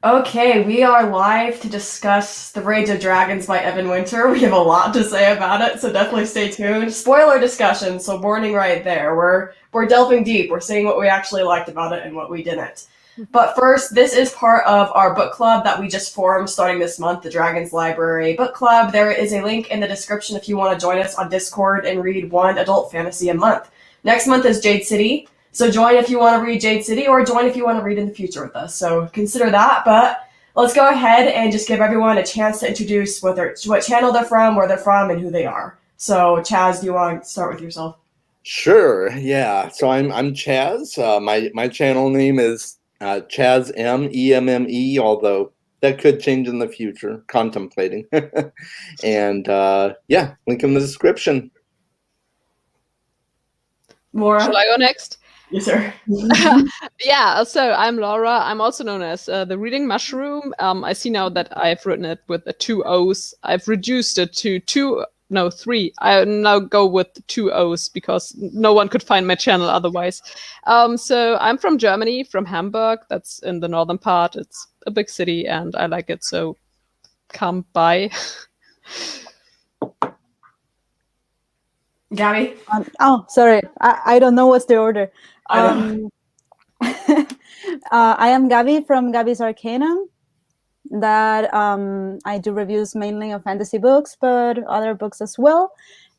Okay, we are live to discuss The Rage of Dragons by Evan Winter. We have a lot to say about it, so definitely stay tuned. Spoiler discussion, so warning right there. We're delving deep. We're saying what we actually liked about it and what we didn't. But first, this is part of our book club that we just formed starting this month, the Dragons Library Book Club. There is a link in the description if you want to join us on Discord and read one adult fantasy a month. Next month is Jade City. So join if you want to read Jade City, or join if you want to read in the future with us. So consider that. But let's go ahead and just give everyone a chance to introduce what channel they're from, where they're from, and who they are. So Chaz, do you want to start with yourself? Sure, yeah. So I'm Chaz. My channel name is Chaz Emme, although that could change in the future. Contemplating, and yeah, link in the description. Laura? Shall I go next? Yes, sir. Yeah, so I'm Laura. I'm also known as the Reading Mushroom. I see now that I've written it with the two O's. I've reduced it to three. I now go with two O's because no one could find my channel otherwise. So I'm from Germany, from Hamburg. That's in the northern part. It's a big city and I like it, so come by. Gabby? Sorry. I don't know what's the order. I know. I am Gabby from Gabby's Arcanum. That I do reviews mainly of fantasy books, but other books as well.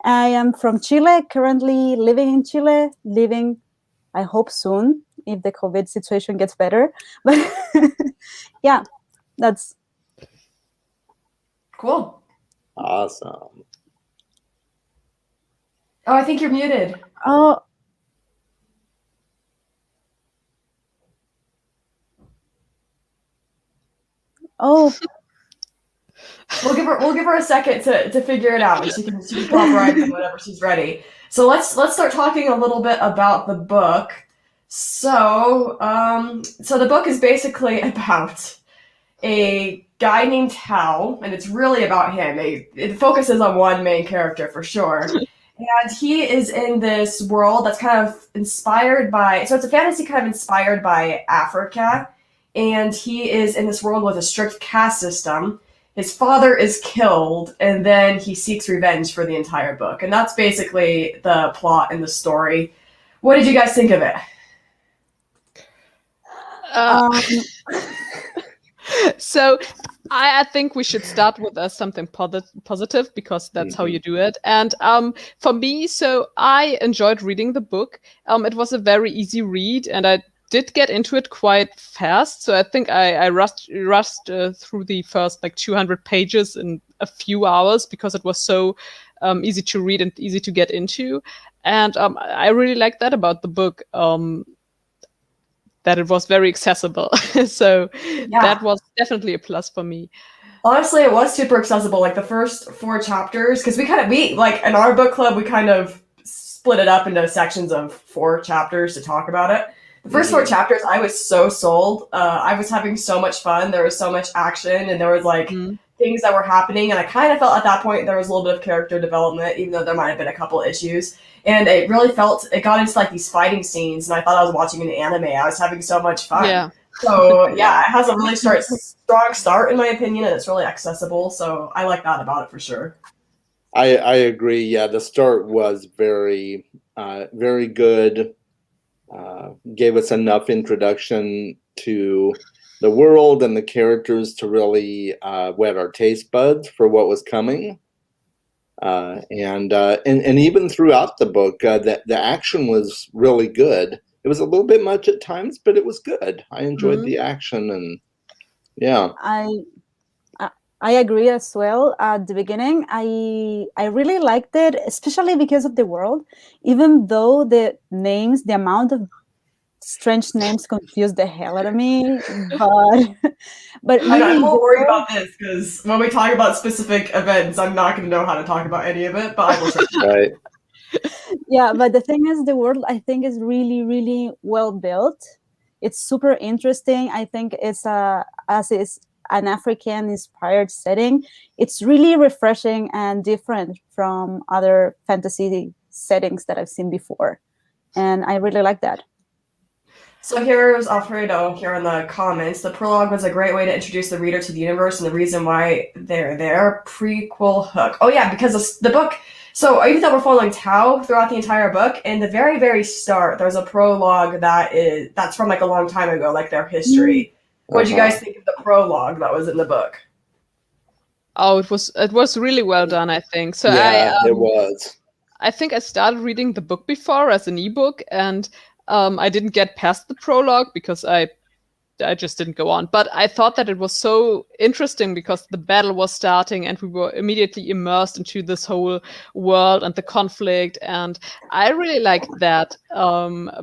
I am from Chile, currently living in Chile, I hope soon, if the COVID situation gets better. But yeah, that's Cool. Awesome. Oh, I think you're muted. oh. Oh, We'll give her a second to figure it out, and she can pop right in whenever she's ready. So let's start talking a little bit about the book. So the book is basically about a guy named Hal, and it's really about him. It focuses on one main character for sure. And he is in this world that's kind of inspired by, so it's a fantasy kind of inspired by Africa. And he is in this world with a strict caste system. His father is killed, and then he seeks revenge for the entire book. And that's basically the plot and the story. What did you guys think of it? So I think we should start with something positive because that's how you do it. And for me, so I enjoyed reading the book. It was a very easy read, and I did get into it quite fast. So I think I rushed through the first like 200 pages in a few hours because it was so easy to read and easy to get into. And I really liked that about the book. That it was very accessible. So Yeah. that was definitely a plus for me. Honestly, it was super accessible. Like the first 4 chapters, because we like in our book club, we kind of split it up into sections of 4 chapters to talk about it. The first 4 chapters, I was so sold. I was having so much fun. There was so much action, and there was like things that were happening. And I kind of felt at that point there was a little bit of character development, even though there might have been a couple issues. And it really it got into like these fighting scenes, and I thought I was watching an anime. I was having so much fun. Yeah. So yeah, it has a really strong start in my opinion, and it's really accessible. So I like that about it for sure. I agree. Yeah, the start was very good. Gave us enough introduction to the world and the characters to really whet our taste buds for what was coming. And even throughout the book, the action was really good. It was a little bit much at times, but it was good. I enjoyed the action, and yeah. I agree as well. At the beginning, I really liked it, especially because of the world. Even though the amount of strange names confused the hell out of me, but I'm more worried about this because when we talk about specific events, I'm not going to know how to talk about any of it. But I will try. Right. Yeah, but the thing is, the world I think is really, really well built. It's super interesting. I think it's as is an African-inspired setting. It's really refreshing and different from other fantasy settings that I've seen before, and I really like that. So here's Alfredo here in the comments. The prologue was a great way to introduce the reader to the universe and the reason why they're there. Prequel hook. Oh yeah, because the book. So even though we're following Tao throughout the entire book, in the very, very start, there's a prologue that's from like a long time ago, like their history. What did you guys think of the prologue that was in the book? Oh, it was really well done, I think. So Yeah, it was. I think I started reading the book before as an ebook, and I didn't get past the prologue because I just didn't go on. But I thought that it was so interesting because the battle was starting and we were immediately immersed into this whole world and the conflict. And I really liked that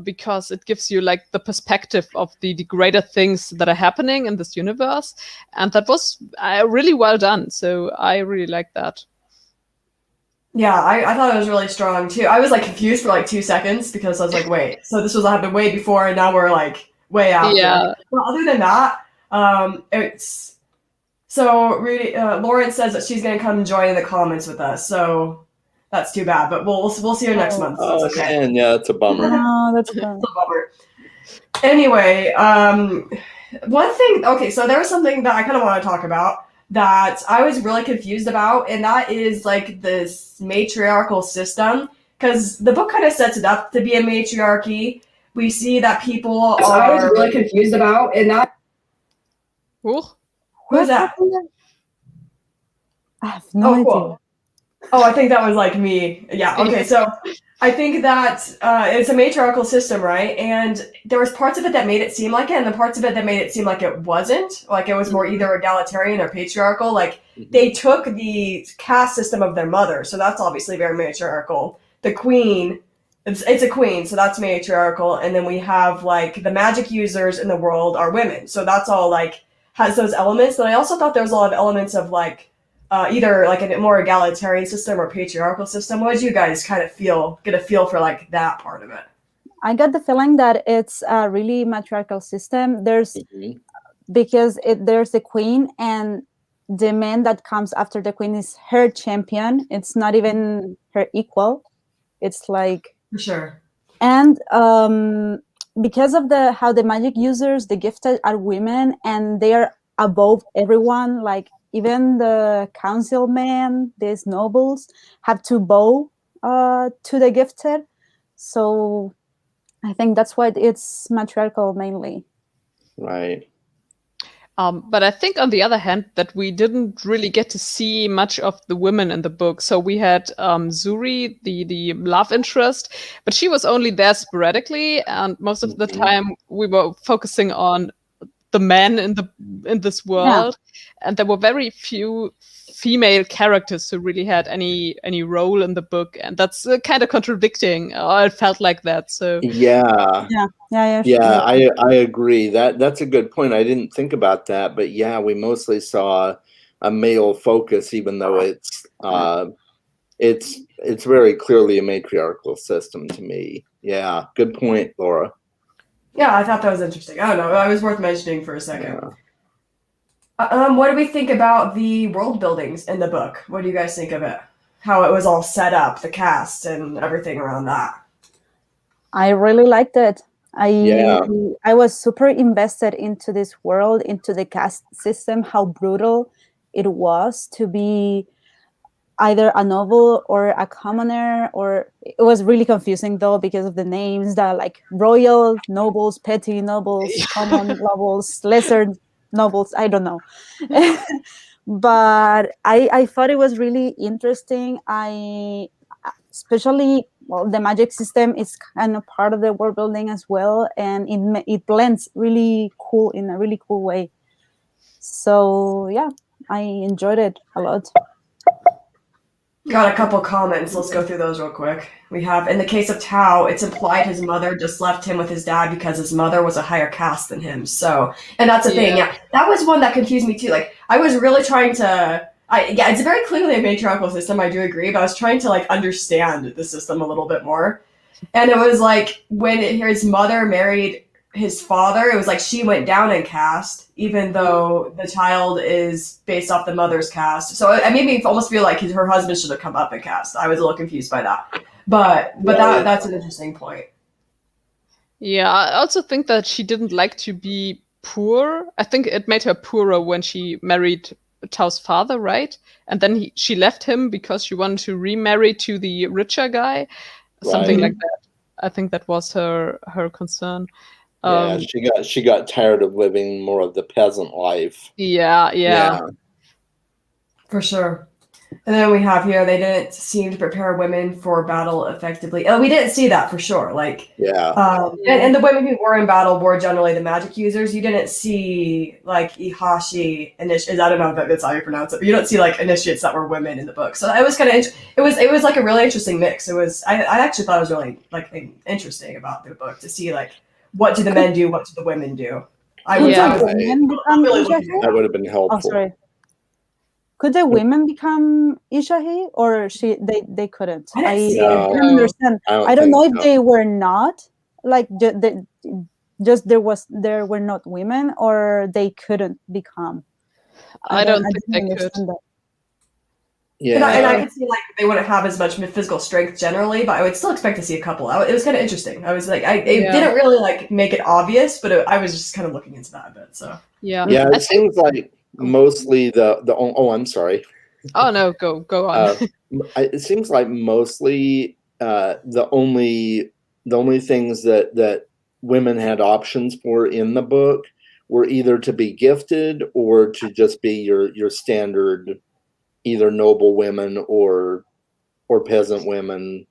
because it gives you like the perspective of the greater things that are happening in this universe. And that was really well done. So I really liked that. Yeah, I thought it was really strong too. I was like confused for like 2 seconds because I was like, wait, so this was happened way before and now we're like way after. Yeah. Well, other than that, it's so really. Lauren says that she's gonna come join in the comments with us, so that's too bad. But we'll see her next month. So Oh, it's okay. man, yeah, that's a bummer. Oh, that's fun. It's a bummer. Anyway, one thing. Okay, so there was something that I kind of want to talk about that I was really confused about, and that is like this matriarchal system, because the book kind of sets it up to be a matriarchy. We see that people are. I was really confused about, and that. Ooh. Who's that? I have no idea. Cool. Oh, I think that was like me. Yeah. Okay. So I think that it's a matriarchal system, right? And there was parts of it that made it seem like it, and the parts of it that made it seem like it wasn't. Like it was more either egalitarian or patriarchal. Like they took the caste system of their mother, so that's obviously very matriarchal. The queen, it's a queen, so that's matriarchal. And then we have like the magic users in the world are women, so that's all like has those elements. But I also thought there was a lot of elements of like. Either like a more egalitarian system or patriarchal system. What did you guys kind of get a feel for like that part of it? I got the feeling that it's a really matriarchal system. There's because there's the queen, and the man that comes after the queen is her champion. It's not even her equal. It's like For sure. And because of how the magic users, the gifted, are women, and they are above everyone, like even the councilmen, these nobles, have to bow to the gifted. So I think that's why it's matriarchal mainly. Right. But I think, on the other hand, that we didn't really get to see much of the women in the book. So we had Zuri, the love interest, but she was only there sporadically, and most of the time we were focusing on the men in this world, and there were very few female characters who really had any role in the book, and that's kind of contradicting. It felt like that. So Yeah, Sure. I agree. That's a good point. I didn't think about that, but yeah, we mostly saw a male focus, even though it's very clearly a matriarchal system to me. Yeah, good point, Laura. Yeah, I thought that was interesting. I don't know. It was worth mentioning for a second. What do we think about the world buildings in the book? What do you guys think of it? How it was all set up, the cast and everything around that. I really liked it. I was super invested into this world, into the caste system, how brutal it was to be either a noble or a commoner, or it was really confusing though because of the names that like royal nobles, petty nobles, common nobles, lesser nobles, I don't know. But I thought it was really interesting. Especially, well, the magic system is kind of part of the world building as well, and it blends really cool in a really cool way. So yeah, I enjoyed it a lot. Got a couple comments. Let's go through those real quick. We have, in the case of Tao, it's implied his mother just left him with his dad because his mother was a higher caste than him. So, and that's the thing. Yeah, that was one that confused me too. Like, I was really trying to. It's very clearly a matriarchal system. I do agree, but I was trying to like understand the system a little bit more. And it was like when his mother married his father, it was like she went down in caste, even though the child is based off the mother's caste. So it made me almost feel like her husband should have come up in caste. I was a little confused by that, but that's an interesting point. Yeah, I also think that she didn't like to be poor. I think it made her poorer when she married Tao's father, right? And then she left him because she wanted to remarry to the richer guy, something Right. like that. I think that was her concern. Yeah, Um, she got tired of living more of the peasant life. yeah. For sure. And then we have here, they didn't seem to prepare women for battle effectively. Oh, we didn't see that for sure. Like, Yeah. and the women who were in battle were generally the magic users. You didn't see like Ihashi initiates. I don't know if that's how you pronounce it, but you don't see like initiates that were women in the book. So it was kind of it was like a really interesting mix. It was I actually thought it was really like interesting about the book to see like what do the men do, what do the women do. I Could was, Yeah. the women become really looking Ishahi? That would have been Oh, helpful. sorry. Could the women become Ishahi, or they couldn't? I didn't see No. it. don't understand. I don't think know if so. they were not like just there were not women, or they couldn't become. I don't think didn't they could. understand that. Yeah. And I could see like they wouldn't have as much physical strength generally, but I would still expect to see a couple. It was kind of interesting. I was like, it didn't really like make it obvious, but I was just kind of looking into that a bit. So Yeah. Yeah, it seems like mostly the I'm sorry. Oh no, go on. It seems like mostly the only things that women had options for in the book were either to be gifted or to just be your standard either noble women or peasant women,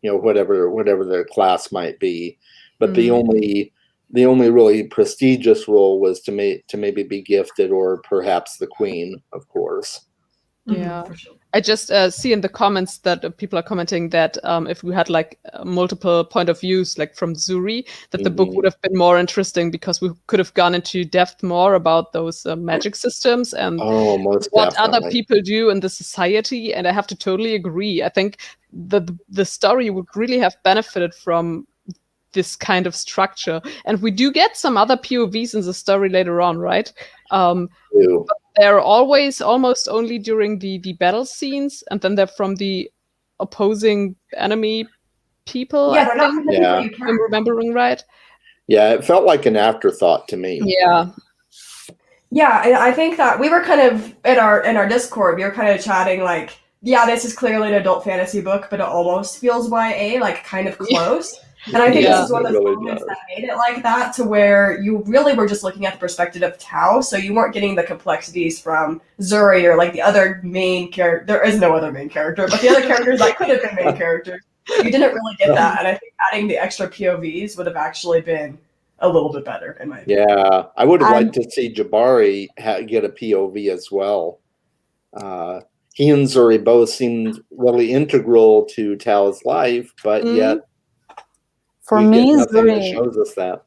whatever their class might be. But the only really prestigious role was to maybe be gifted or perhaps the queen, of course. Yeah. for sure. I just see in the comments that people are commenting that if we had like multiple point of views, like from Zuri, that the book would have been more interesting because we could have gone into depth more about those magic systems and most what definitely. other people do in the society. And I have to totally agree. I think the story would really have benefited from this kind of structure. And we do get some other POVs in the story later on, right? Ew. But they're always almost only during the battle scenes, and then they're from the opposing enemy people. Yeah, I they're not think, the people you if care. I'm remembering right. Yeah, it felt like an afterthought to me. Yeah. Yeah, and I think that we were kind of in our Discord, we were kind of chatting like, yeah, this is clearly an adult fantasy book, but it almost feels YA, like kind of close. And I think Yeah. this is one of those moments that made it like that, to where you really were just looking at the perspective of Tao, so you weren't getting the complexities from Zuri or like the other main character. There is no other main character, but the other characters that could have been main characters. You didn't really get that, and I think adding the extra POVs would have actually been a little bit better, in my opinion. Yeah, I would have liked to see Jabari get a POV as well. He and Zuri both seemed really integral to Tao's life, but yet for we me, get nothing that Zuri, shows us that.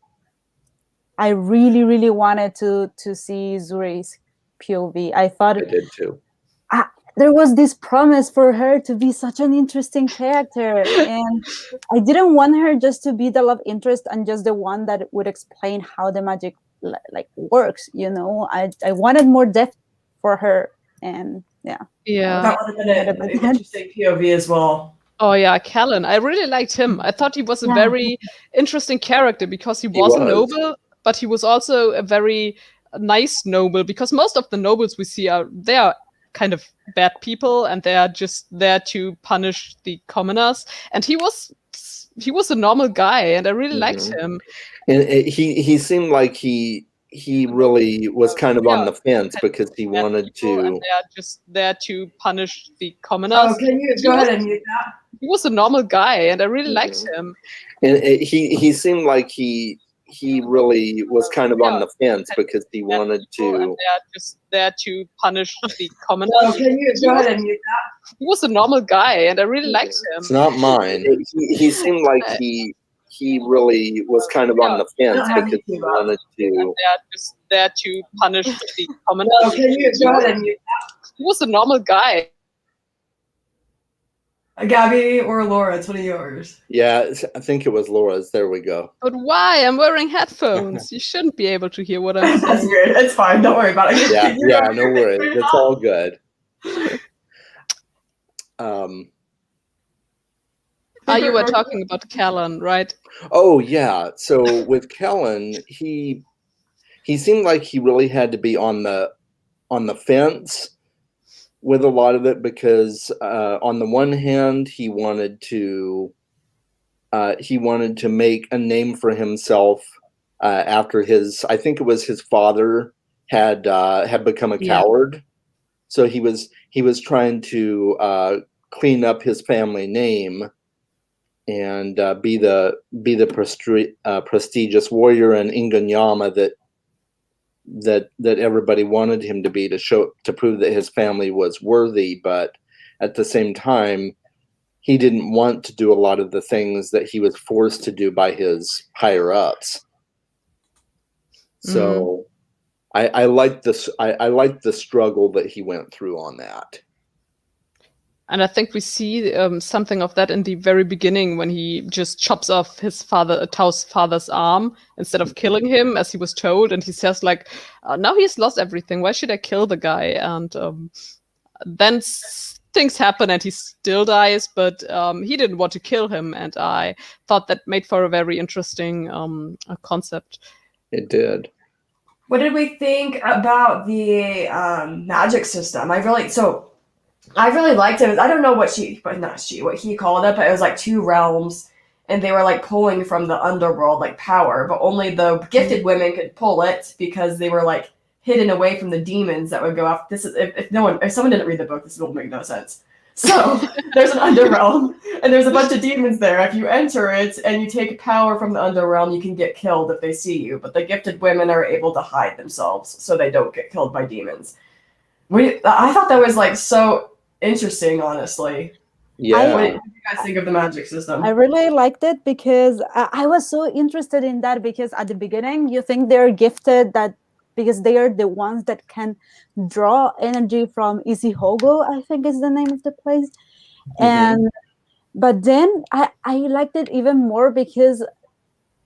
I really, really wanted to see Zuri's POV. I thought I did too. there was this promise for her to be such an interesting character, and I didn't want her just to be the love interest and just the one that would explain how the magic like works. I wanted more depth for her, and Yeah. That would have been an interesting POV as well. Oh yeah, Callan. I really liked him. I thought he was a very interesting character because he was a noble, but he was also a very nice noble, because most of the nobles we see are kind of bad people and they are just there to punish the commoners. And he was a normal guy, and I really liked him. And he seemed like he really was kind of on the fence because he wanted to. And they are just there to punish the commoners. Oh, can you go ahead and mute that? He was a normal guy, and I really liked him. And he seemed like he really was kind of on the fence because he wanted to. And they are just there to punish the commoners. Oh, can you go ahead and mute that? He was a normal guy, and I really liked him. It's not mine. He seemed like he really was kind of on the fence because he wanted to. And they are just there to punish the commoners. Oh, can you go ahead and mute that? He was a normal guy. Gabby or Laura, it's one of yours. Yeah, I think it was Laura's. There we go. But why? I'm wearing headphones. You shouldn't be able to hear what I'm That's saying. weird. It's fine. Don't worry about it. Yeah, no worries. It's all good. You were talking about Callan, right? Oh yeah. So with Kellen, he seemed like he really had to be on the fence with a lot of it because on the one hand he wanted to make a name for himself after I think it was his father had become a coward, so he was trying to clean up his family name and be the prestigious warrior and Inganyama that everybody wanted him to be, to prove that his family was worthy. But at the same time, he didn't want to do a lot of the things that he was forced to do by his higher ups. So I like this. I like the struggle that he went through on that. And I think we see something of that in the very beginning when he just chops off Tao's father's arm instead of killing him as he was told, and he says like, "Now he's lost everything. Why should I kill the guy?" And then things happen, and he still dies, but he didn't want to kill him, and I thought that made for a very interesting concept. It did. What did we think about the magic system? I really liked it. I don't know what he called it, but it was like 2 realms, and they were like pulling from the underworld like power, but only the gifted women could pull it because they were like hidden away from the demons that would go after. This is if someone didn't read the book, this will make no sense. So there's an underrealm, and there's a bunch of demons there. If you enter it and you take power from the underrealm, you can get killed if they see you. But the gifted women are able to hide themselves so they don't get killed by demons. I thought that was like so interesting, honestly. Yeah. What did you guys think of the magic system? I really liked it because I was so interested in that, because at the beginning you think they're gifted because they are the ones that can draw energy from Isihogo, I think is the name of the place. But then I liked it even more because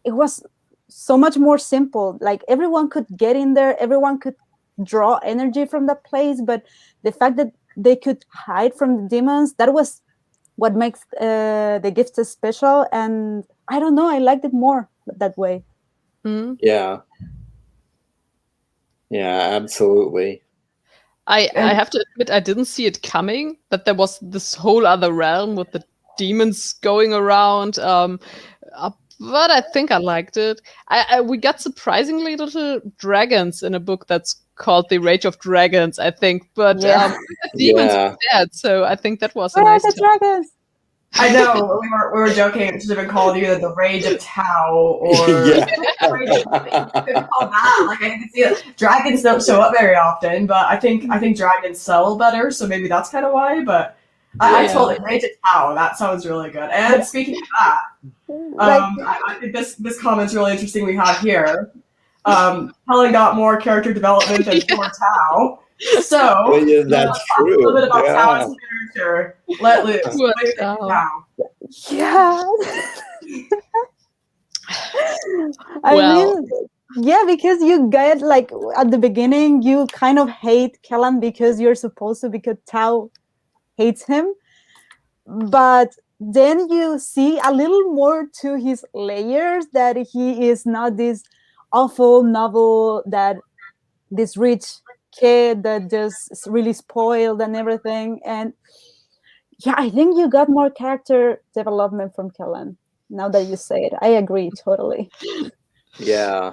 it was so much more simple. Like everyone could get in there, everyone could draw energy from that place, but the fact that they could hide from the demons, that was what makes the gifts special. And I don't know, I liked it more that way. Yeah. Yeah, absolutely. I have to admit, I didn't see it coming, that there was this whole other realm with the demons going around. But I think I liked it. We got surprisingly little dragons in a book that's called The Rage of Dragons, I think. But demons were dead, so I think that was a nice the dragons? I know, we were joking. It should have been called either The Rage of Tao or Yeah. you could call that. Like I can see it. Dragons don't show up very often, but I think dragons sell better, so maybe that's kind of why. But I told it Rage of Tao. That sounds really good. And speaking of that, I think this comment's really interesting. We have here. Helen got more character development than poor Tao. So that's true. A little bit about Yeah. Tao's character. Let loose. Poor What do you think of Tao. Tao? Yeah. I mean, yeah, because you get like at the beginning, you kind of hate Kellan because you're supposed to, because Tao hates him. But then you see a little more to his layers, that he is not this awful novel, that this rich kid that just really spoiled and everything. And yeah, I think you got more character development from Kellan. Now that you say it, I agree totally. Yeah.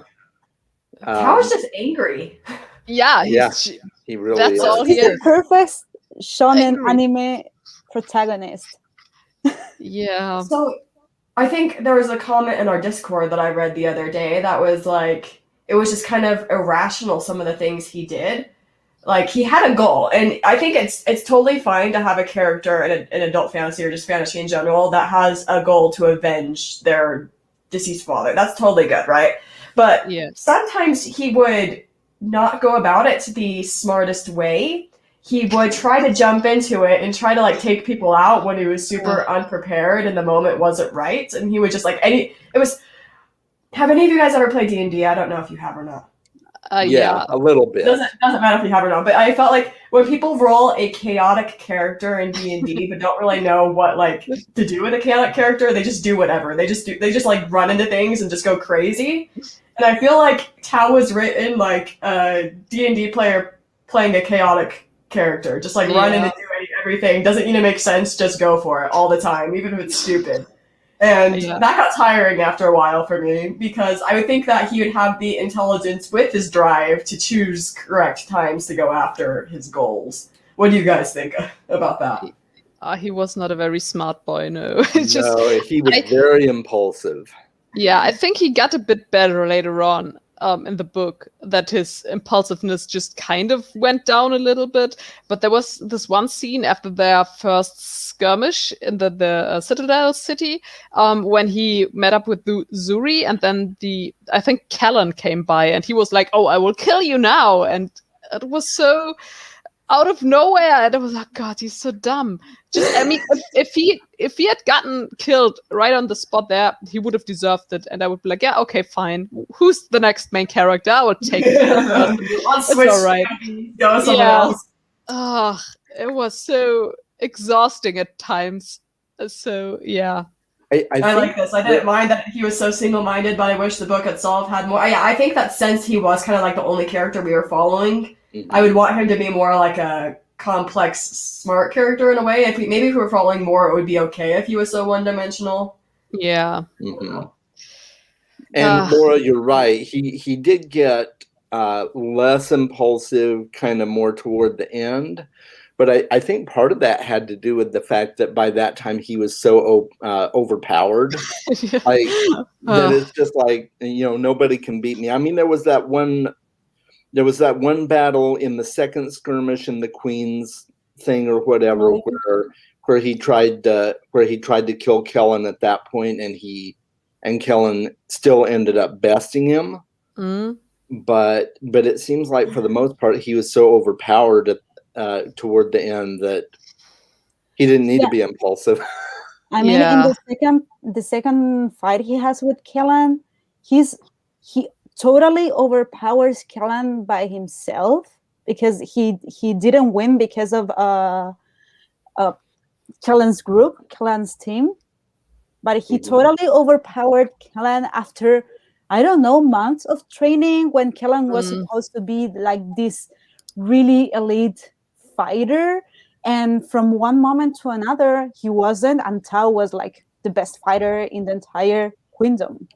Tao is just angry. Yeah, He really that's is. all He's he the is. perfect shonen agree. anime protagonist. Yeah. So I think there was a comment in our Discord that I read the other day that was like, it was just kind of irrational, some of the things he did. Like he had a goal, and I think it's totally fine to have a character in adult fantasy or just fantasy in general that has a goal to avenge their deceased father. That's totally good, right? But sometimes he would not go about it the smartest way. He would try to jump into it and try to like take people out when he was super unprepared and the moment wasn't right. And he would just like have any of you guys ever played D&D? I don't know if you have or not. Yeah. a little It bit. doesn't matter if you have or not, but I felt like when people roll a chaotic character in D&D but don't really know what like to do with a chaotic character, they just do whatever. They just like run into things and just go crazy. And I feel like Tao was written like a D&D player playing a chaotic character, just like run into everything. Doesn't need to make sense, just go for it all the time, even if it's stupid. And that got tiring after a while for me, because I would think that he would have the intelligence with his drive to choose correct times to go after his goals. What do you guys think about that? He was not a very smart boy, no. No, he was very impulsive. Yeah, I think he got a bit better later on in the book, that his impulsiveness just kind of went down a little bit. But there was this one scene after their first skirmish in the Citadel city, when he met up with Zuri, and then I think Callan came by, and he was like, "Oh, I will kill you now," and it was so out of nowhere, and I was like, God, he's so dumb. Just, I mean, if he had gotten killed right on the spot there, he would have deserved it, and I would be like, yeah, okay, fine. Who's the next main character? I will take it. It's all right. Go somewhere else. Oh, it was so exhausting at times. So yeah. I like this. I didn't mind that he was so single-minded, but I wish the book itself had more. I think that since he was kind of like the only character we were following, I would want him to be more like a complex, smart character in a way. If we were following more, it would be okay if he was so one-dimensional. Yeah. Mm-hmm. And Laura, you're right. He did get less impulsive, kind of more toward the end. But I think part of that had to do with the fact that by that time he was so overpowered, like that it's just like, nobody can beat me. I mean, there was that one battle in the second skirmish in the Queen's thing or whatever, where he tried to kill Kellen at that point, and Kellen still ended up besting him. Mm. But it seems like for the most part he was so overpowered toward the end that he didn't need to be impulsive. I mean, in the second fight he has with Kellen, he totally overpowers Kellen by himself, because he didn't win because of Kellen's team, but he totally overpowered Kellen after, I don't know, months of training, when Kellen was supposed to be like this really elite fighter, and from one moment to another he wasn't, and Tao was like the best fighter in the entire queendom.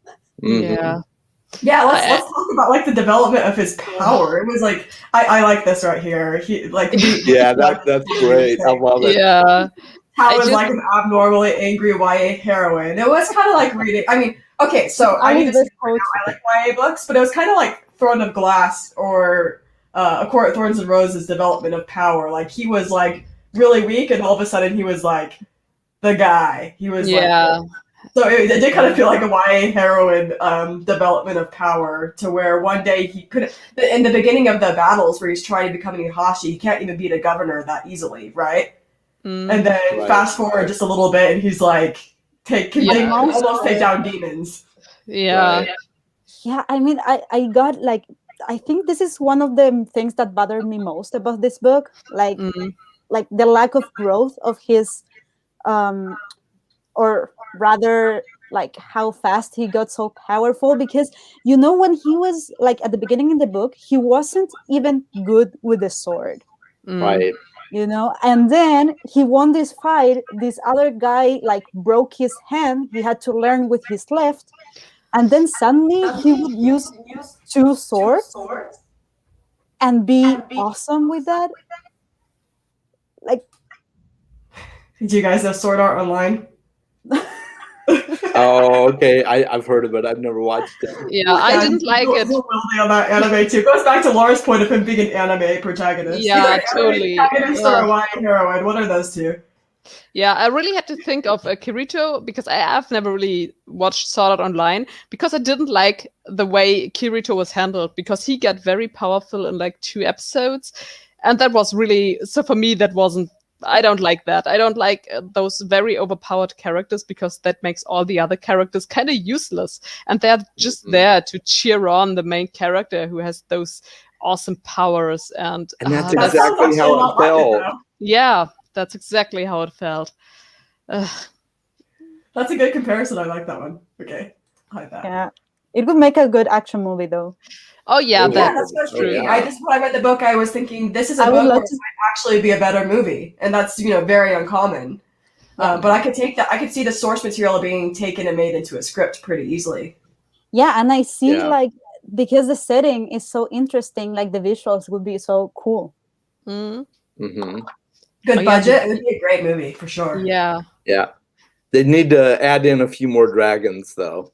Yeah, let's talk about like the development of his power. It was like I like this right here. He like that's great. I love it. Yeah, Tao was like an abnormally angry YA heroine. It was kind of like reading. I mean, okay, so I need to say right now, I like YA books, but it was kind of like Throne of Glass or A Court of Thorns and Roses development of power. Like he was like really weak, and all of a sudden he was like the guy. He was so it did kind of feel like a YA heroine development of power, to where one day he couldn't. In the beginning of the battles where he's trying to become an Ihashi, he can't even beat a governor that easily, right? And then fast forward just a little bit, and he's like almost take down demons. Yeah. Yeah, I mean, I got like, I think this is one of the things that bothered me most about this book, like the lack of growth of his, or rather, like how fast he got so powerful. Because when he was like at the beginning in the book, he wasn't even good with the sword, right? And then he won this fight. This other guy like broke his hand. He had to learn with his left. And then suddenly he would use two swords and be awesome with that. Like, do you guys know Sword Art Online? Oh, okay. I've heard of it. I've never watched it. Yeah, I didn't like it. On that anime too. It goes back to Laura's point of him being an anime protagonist. Yeah, totally. Protagonist or a YA heroine. What are those two? Yeah, I really had to think of Kirito, because I've never really watched Sword Art Online, because I didn't like the way Kirito was handled, because he got very powerful in like 2 episodes, and that was really, so for me that wasn't I don't like that. I don't like those very overpowered characters, because that makes all the other characters kind of useless, and they're just there to cheer on the main character who has those awesome powers. And that's That sounds exactly actually how a lot it like felt. though. yeah, that's exactly how it felt. That's a good comparison. I like that one. Okay, I like that. Yeah, it would make a good action movie though. Oh yeah, Yeah, Yeah, that that's what I was Oh, thinking. yeah. I just when I read the book, I was thinking this is a I would book where love it to. might actually be a better movie, and that's very uncommon. But I could take that. I could see the source material being taken and made into a script pretty easily. Yeah, and I see Yeah. like because the setting is so interesting, like the visuals would be so cool. Mm, Hmm. Good Oh, yeah, budget. It would be a great movie for sure. yeah. Yeah. They need to add in a few more dragons, though.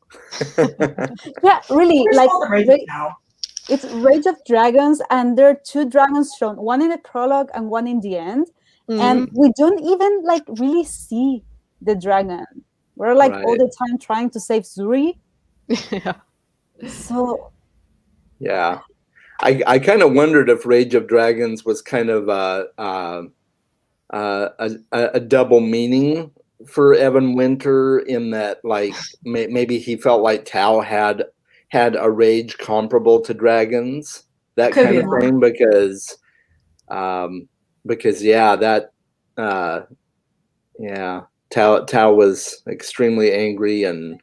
Yeah, really, Where's like all the Rage now? it's Rage of Dragons, and there are 2 dragons shown, one in the prologue and one in the end, and we don't even like really see the dragon. We're like all Right. the time trying to save Zuri. Yeah. So Yeah. I kind of wondered if Rage of Dragons was kind of a double meaning for Evan Winter, in that like maybe he felt like Tao had a rage comparable to dragons, that Could kind be of that. thing, because yeah, that Tao was extremely angry, and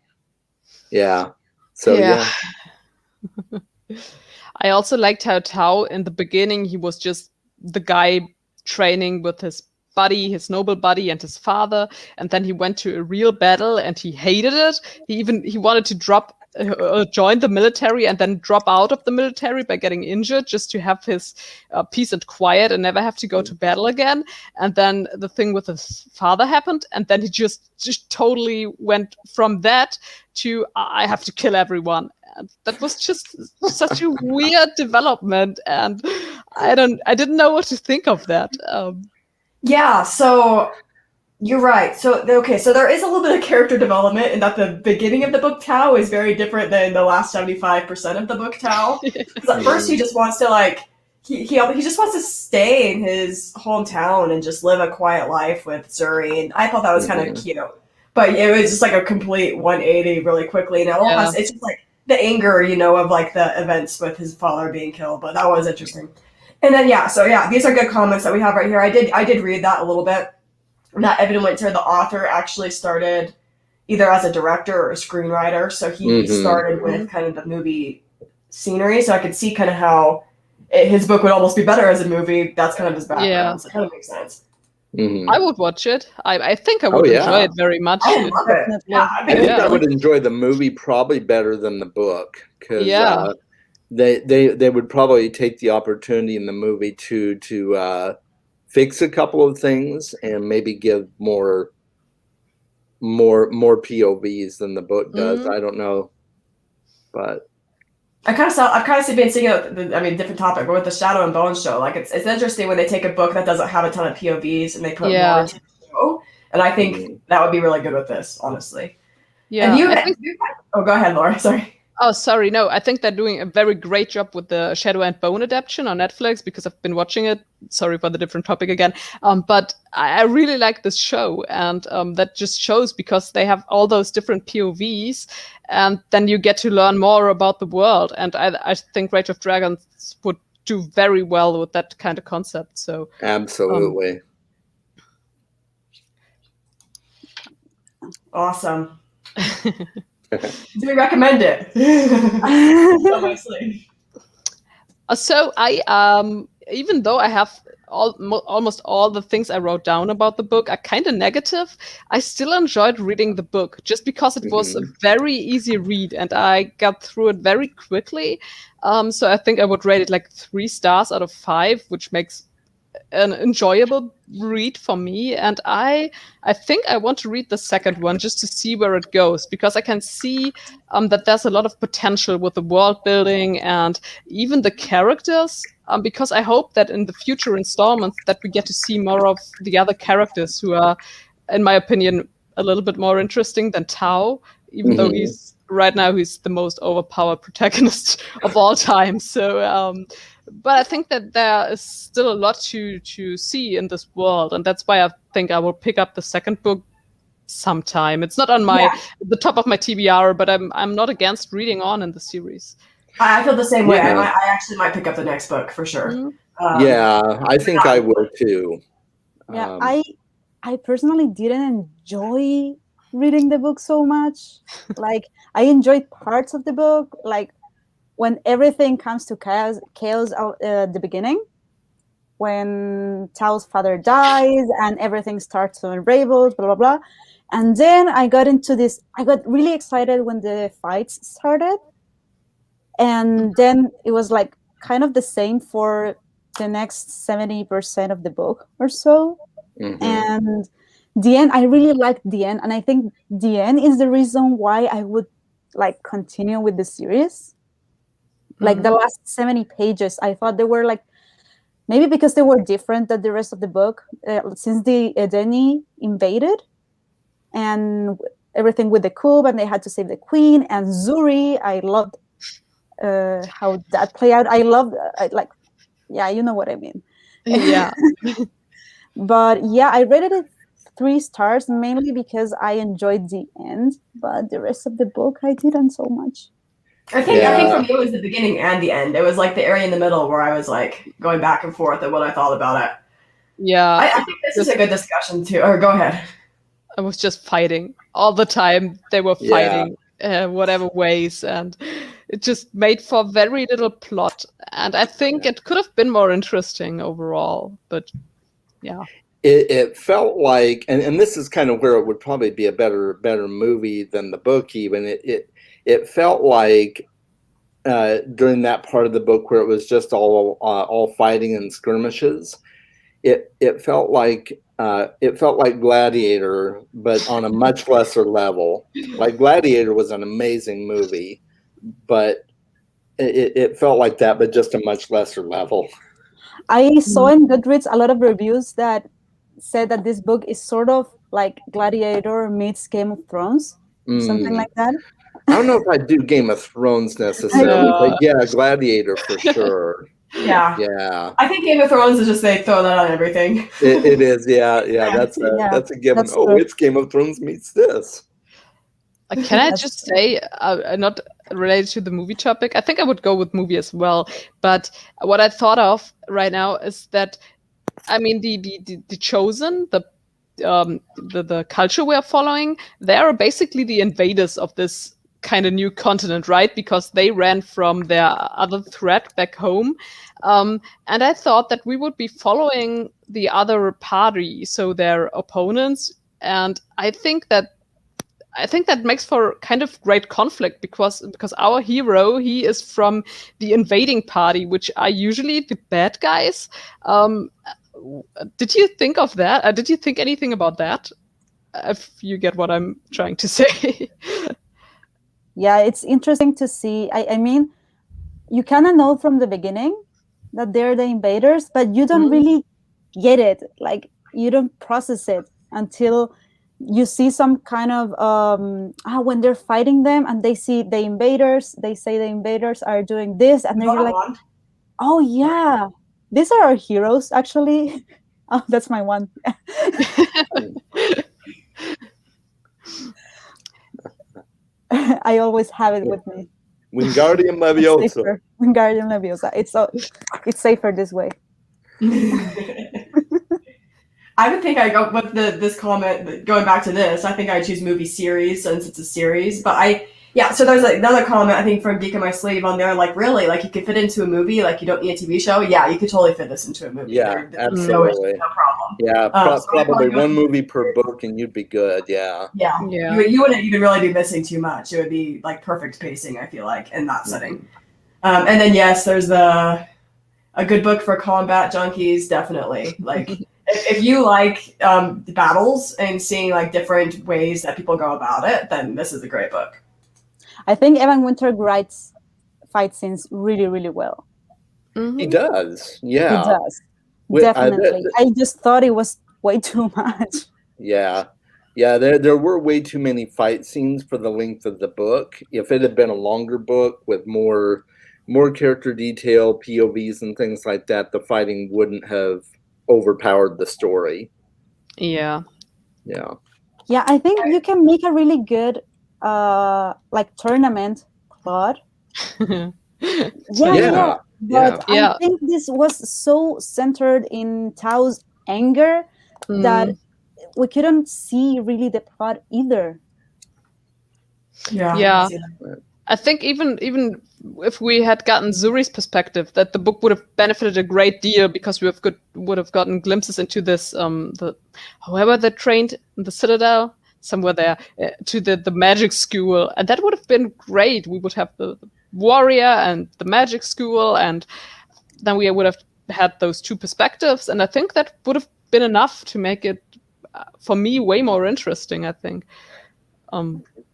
so Yeah. I also liked how Tao in the beginning, he was just the guy training with his buddy, his noble buddy, and his father, and then he went to a real battle and he hated it. He wanted to join the military and then drop out of the military by getting injured, just to have his peace and quiet and never have to go to battle again. And then the thing with his father happened, and then he just totally went from that to I have to kill everyone. And that was just such a weird development, and I didn't know what to think of that. Yeah, so you're right. So there is a little bit of character development in that the beginning of the book Tao is very different than the last 75% of the book Tao. Because at first he just wants to he just wants to stay in his hometown and just live a quiet life with Zuri, and I thought that was kind of cute. But it was just like a complete 180 really quickly, and it's just like the anger, of like the events with his father being killed. But that was interesting. And then these are good comments that we have right here. I did read that a little bit. That Evan Winter, the author, actually started either as a director or a screenwriter. So he started with kind of the movie scenery. So I could see kind of how his book would almost be better as a movie. That's kind of his background. Yeah. So it kind of makes sense. I would watch it. I think I would enjoy it very much. I love it. Definitely. Yeah, I think I would enjoy the movie probably better than the book, because they would probably take the opportunity in the movie to fix a couple of things and maybe give more POVs than the book does. I don't know, but I've kind of been seeing different topic, but with the Shadow and Bone show, like it's interesting when they take a book that doesn't have a ton of POVs and they put more into the show. And I think that would be really good with this, honestly. Yeah. And go ahead, Laura. Sorry. Oh, sorry. No, I think they're doing a very great job with the Shadow and Bone adaptation on Netflix, because I've been watching it. Sorry for the different topic again. But I really like this show, and that just shows because they have all those different POVs, and then you get to learn more about the world. And I think Rage of Dragons would do very well with that kind of concept. So absolutely. Awesome. Do we recommend it? So I even though I have almost all the things I wrote down about the book are kind of negative, I still enjoyed reading the book just because it was a very easy read and I got through it very quickly. So I think I would rate it like 3 stars out of 5, which makes an enjoyable read for me. And I think I want to read the second one just to see where it goes, because I can see that there's a lot of potential with the world building and even the characters, because I hope that in the future installments that we get to see more of the other characters who are, in my opinion, a little bit more interesting than Tao, even though he's the most overpowered protagonist of all time. So but I think that there is still a lot to see in this world, and that's why I think I will pick up the second book sometime. It's not on the top of my TBR, but I'm not against reading on in the series. I feel the same way. Yeah. I actually might pick up the next book for sure. Mhm. Yeah, I think I will too. Yeah, I personally didn't enjoy reading the book so much. Like, I enjoyed parts of the book, like when everything comes to chaos at the beginning, when Tao's father dies and everything starts to unravel, blah blah blah. And then I got really excited when the fights started, and then it was like kind of the same for the next 70% of the book or so. Mhm. And the end, I really liked the end, and I think the end is the reason why I would like continue with the series. Like the last 70 pages, I thought they were like, maybe because they were different than the rest of the book, since the Edeni invaded and everything with the coup, and they had to save the queen and Zuri. I loved how that played out. I loved yeah, you know what I mean. Yeah. But yeah, I rated it 3 stars mainly because I enjoyed the end, but the rest of the book I didn't so much. I think for me it was the beginning and the end. It was like the area in the middle where I was like going back and forth at what I thought about it. Yeah. I think this is a good discussion too. Or go ahead. I was just fighting all the time. They were fighting whatever ways, and it just made for very little plot. And I think it could have been more interesting overall. But yeah, it felt like, and this is kind of where it would probably be a better movie than the book. Even it felt like during that part of the book where it was just all fighting and skirmishes, it felt like Gladiator, but on a much lesser level. Like Gladiator was an amazing movie, but it felt like that, but just a much lesser level. I saw in Goodreads a lot of reviews that said that this book is sort of like Gladiator meets Game of Thrones, something like that. I don't know if I do Game of Thrones necessarily, but yeah, Gladiator for sure. Yeah. I think Game of Thrones is just they throw that on everything. It is, yeah. That's a given. It's Game of Thrones meets this. Can I just say, not related to the movie topic, I think I would go with movie as well. But what I thought of right now is that, I mean, the Chosen, the culture we are following, they are basically the invaders of this kind of new continent, right? Because they ran from their other threat back home. And I thought that we would be following the other party, so their opponents. And I think that makes for kind of great conflict because our hero, he is from the invading party, which are usually the bad guys. Did you think of that? Did you think anything about that? If you get what I'm trying to say. Yeah, it's interesting to see. I mean, you kind of know from the beginning that they're the invaders, but you don't really get it. Like, you don't process it until you see some kind of when they're fighting them and they see the invaders. They say the invaders are doing this, and then you're like, oh yeah, these are our heroes actually. Oh, that's my one. I always have it with me. Wingardium Leviosa. Wingardium Leviosa. It's safer this way. I would think I go with this comment, going back to this, I think I choose movie series since it's a series. But so there's another comment, I think, from Geek in My Sleeve on there, like, really? Like, you could fit into a movie? Like, you don't need a TV show? Yeah, you could totally fit this into a movie. Yeah, absolutely. No problem. Yeah, probably one movie per book and you'd be good, yeah. Yeah. You wouldn't even really be missing too much. It would be, like, perfect pacing, I feel like, in that setting. And then, yes, there's a good book for combat junkies, definitely. Like, if you like battles and seeing, like, different ways that people go about it, then this is a great book. I think Evan Winter writes fight scenes really, really well. He does, yeah. He does, definitely. I just thought it was way too much. Yeah, there were way too many fight scenes for the length of the book. If it had been a longer book with more more character detail, POVs, and things like that, the fighting wouldn't have overpowered the story. Yeah. Yeah. Yeah, I think you can make a really good like tournament plot. Yeah. Yeah. But Yeah. I think this was so centered in Tao's anger that we couldn't see really the plot either. Yeah. Yeah. I see that. I think even if we had gotten Zuri's perspective, that the book would have benefited a great deal because we would have gotten glimpses into this however they're trained in the Citadel, somewhere there, to the magic school, and that would have been great. We would have the warrior and the magic school, and then we would have had those two perspectives, and I think that would have been enough to make it for me way more interesting, I think.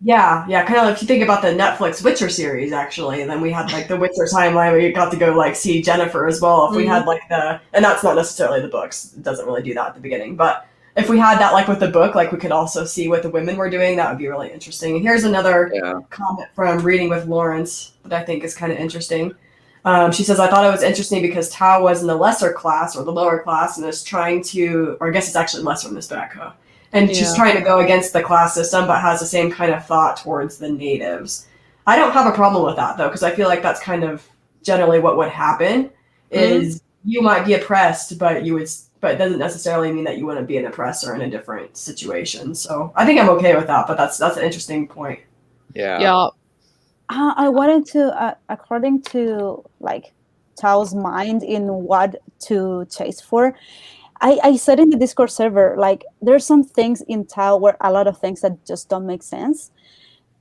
Yeah, kind of like if you think about the Netflix Witcher series, actually, and then we had like the Witcher timeline where you got to go like see Jennifer as well. If we had like and that's not necessarily the books, it doesn't really do that at the beginning, but if we had that like with the book, like we could also see what the women were doing, that would be really interesting. And here's another comment from Reading with Lawrence that I think is kind of interesting. She says, I thought it was interesting because Tao was in the lesser class or the lower class and is trying to, or I guess it's actually lesser in this back, huh? And she's trying to go against the class system, but has the same kind of thought towards the natives. I don't have a problem with that, though, because I feel like that's kind of generally what would happen, is you might be oppressed, but it doesn't necessarily mean that you wouldn't be an oppressor in a different situation. So I think I'm okay with that, but that's an interesting point. Yeah. I wanted to, according to like Tao's mind in what to chase for, I said in the Discord server, like there's some things in Tao where a lot of things that just don't make sense.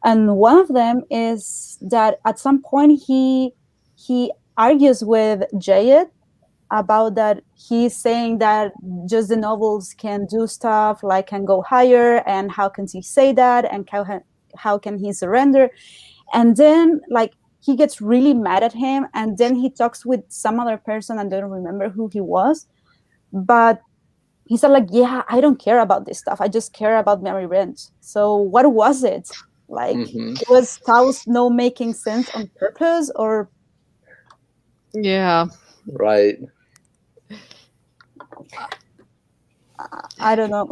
And one of them is that at some point he argues with Jayed about that. He's saying that just the nobles can do stuff, like can go higher, and how can he say that, and how can he surrender? And then like he gets really mad at him, and then he talks with some other person, I don't remember who he was, but he said like, yeah, I don't care about this stuff, I just care about Mary Wrench. So what was it? Like it was Tao's no making sense on purpose, or Right. I don't know.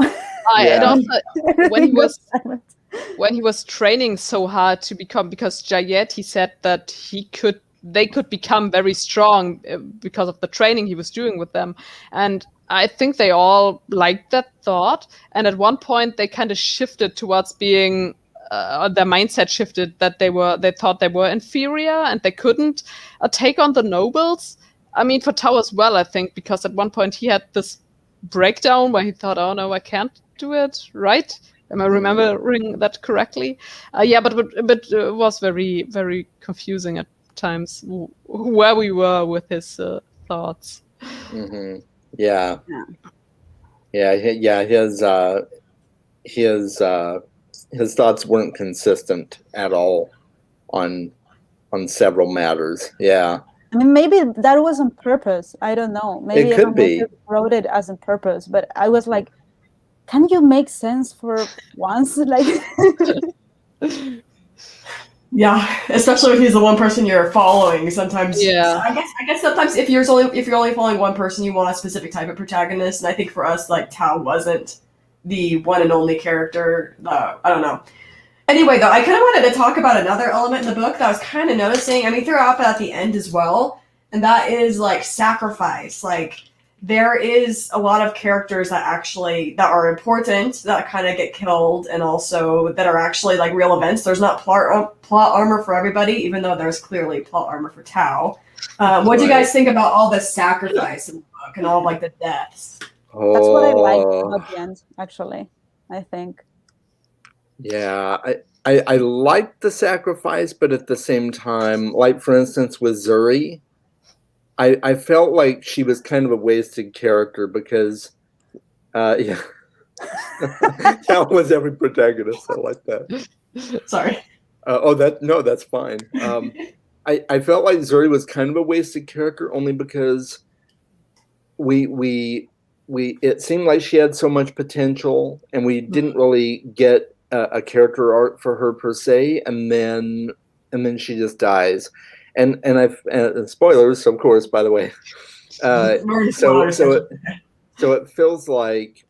And also, when he was training so hard to become, because Jayed, he said that they could become very strong because of the training he was doing with them. And I think they all liked that thought. And at one point they kind of shifted towards being, their mindset shifted, that they thought they were inferior and they couldn't take on the nobles. I mean, for Tao as well, I think, because at one point he had this breakdown where he thought, oh no, I can't do it, right? Am I remembering that correctly? But it was very, very confusing at times where we were with his thoughts. Yeah. His thoughts weren't consistent at all on several matters. Yeah. I mean, maybe that was on purpose. I don't know. Maybe it could be. Wrote it as on purpose, but I was like, can you make sense for once? Like, yeah, especially if he's the one person you're following. Sometimes, I guess sometimes if you're only following one person, you want a specific type of protagonist. And I think for us, like Tao wasn't the one and only character. I don't know. Anyway, though, I kind of wanted to talk about another element in the book that I was kind of noticing. I mean, throughout, but at the end as well, and that is like sacrifice. Like there is a lot of characters that are important that kind of get killed, and also that are actually like real events. There's not plot armor for everybody, even though there's clearly plot armor for Tao. What do you guys think about all the sacrifice in the book and all like the deaths? That's what I liked about the end, actually, I think. Yeah, I liked the sacrifice, but at the same time, like for instance with Zuri, I felt like she was kind of a wasted character because, that was every protagonist. I like that. Sorry. That's fine. I felt like Zuri was kind of a wasted character only because it seemed like she had so much potential, and we didn't really get a character arc for her per se, and then she just dies. and spoilers, of course, by the way. So it feels like,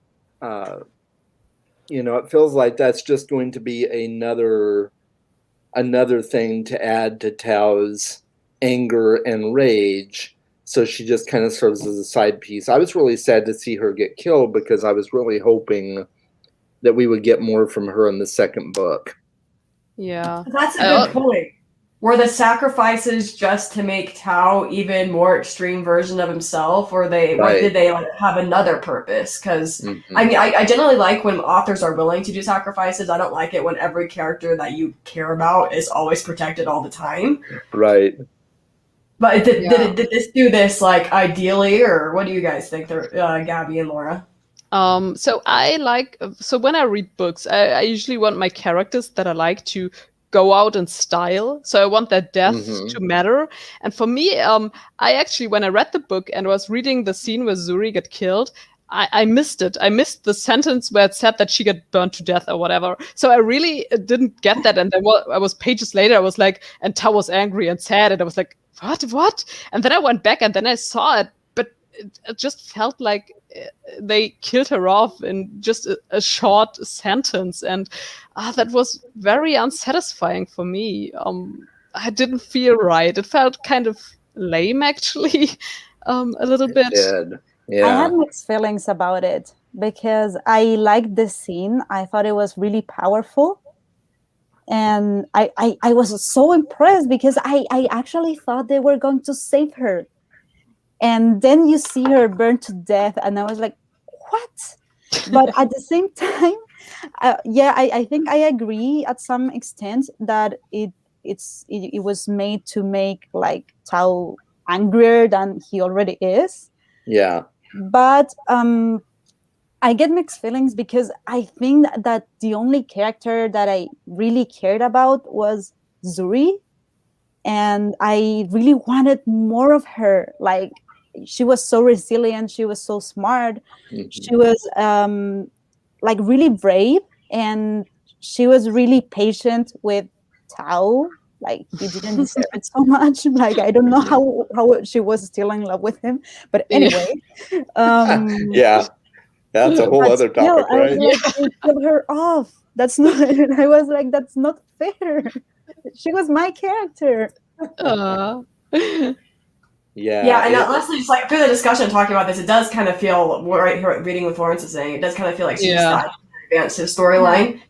it feels like that's just going to be another thing to add to Tao's anger and rage. So she just kind of serves as a side piece. I was really sad to see her get killed because I was really hoping that we would get more from her in the second book. Yeah. That's a good point. Were the sacrifices just to make Tao even more extreme version of himself, or did they like have another purpose? Because I mean, I generally like when authors are willing to do sacrifices. I don't like it when every character that you care about is always protected all the time. Right. But did this do this like ideally, or what do you guys think, Gabby and Laura? So when I read books, I usually want my characters that I like to go out in style. So I want their death to matter. And for me, I actually, when I read the book and was reading the scene where Zuri got killed, I missed it. I missed the sentence where it said that she got burned to death or whatever. So I really didn't get that. And then I was pages later, I was like, and Tao was angry and sad. And I was like, what? And then I went back and then I saw it. But it just felt like they killed her off in just a short sentence. And that was very unsatisfying for me. I didn't feel right. It felt kind of lame, actually, a little bit. It did. Yeah. I had mixed feelings about it because I liked the scene. I thought it was really powerful. And I was so impressed because I actually thought they were going to save her. And then you see her burned to death. And I was like, what? But at the same time, I think I agree at some extent that it was made to make like Tao angrier than he already is. Yeah. But I get mixed feelings because I think that the only character that I really cared about was Zuri. And I really wanted more of her. Like, she was so resilient. She was so smart. She was like really brave. And she was really patient with Tao. Like, he didn't deserve it so much. Like, I don't know how she was still in love with him. But anyway. Yeah. That's a whole other topic, right? I was like, kill her off. That's not. I was like, that's not fair. She was my character. Yeah, and honestly, just like through the discussion talking about this, it does kind of feel, right here reading what Florence is saying, it does kind of feel like she's decided to advance his storyline.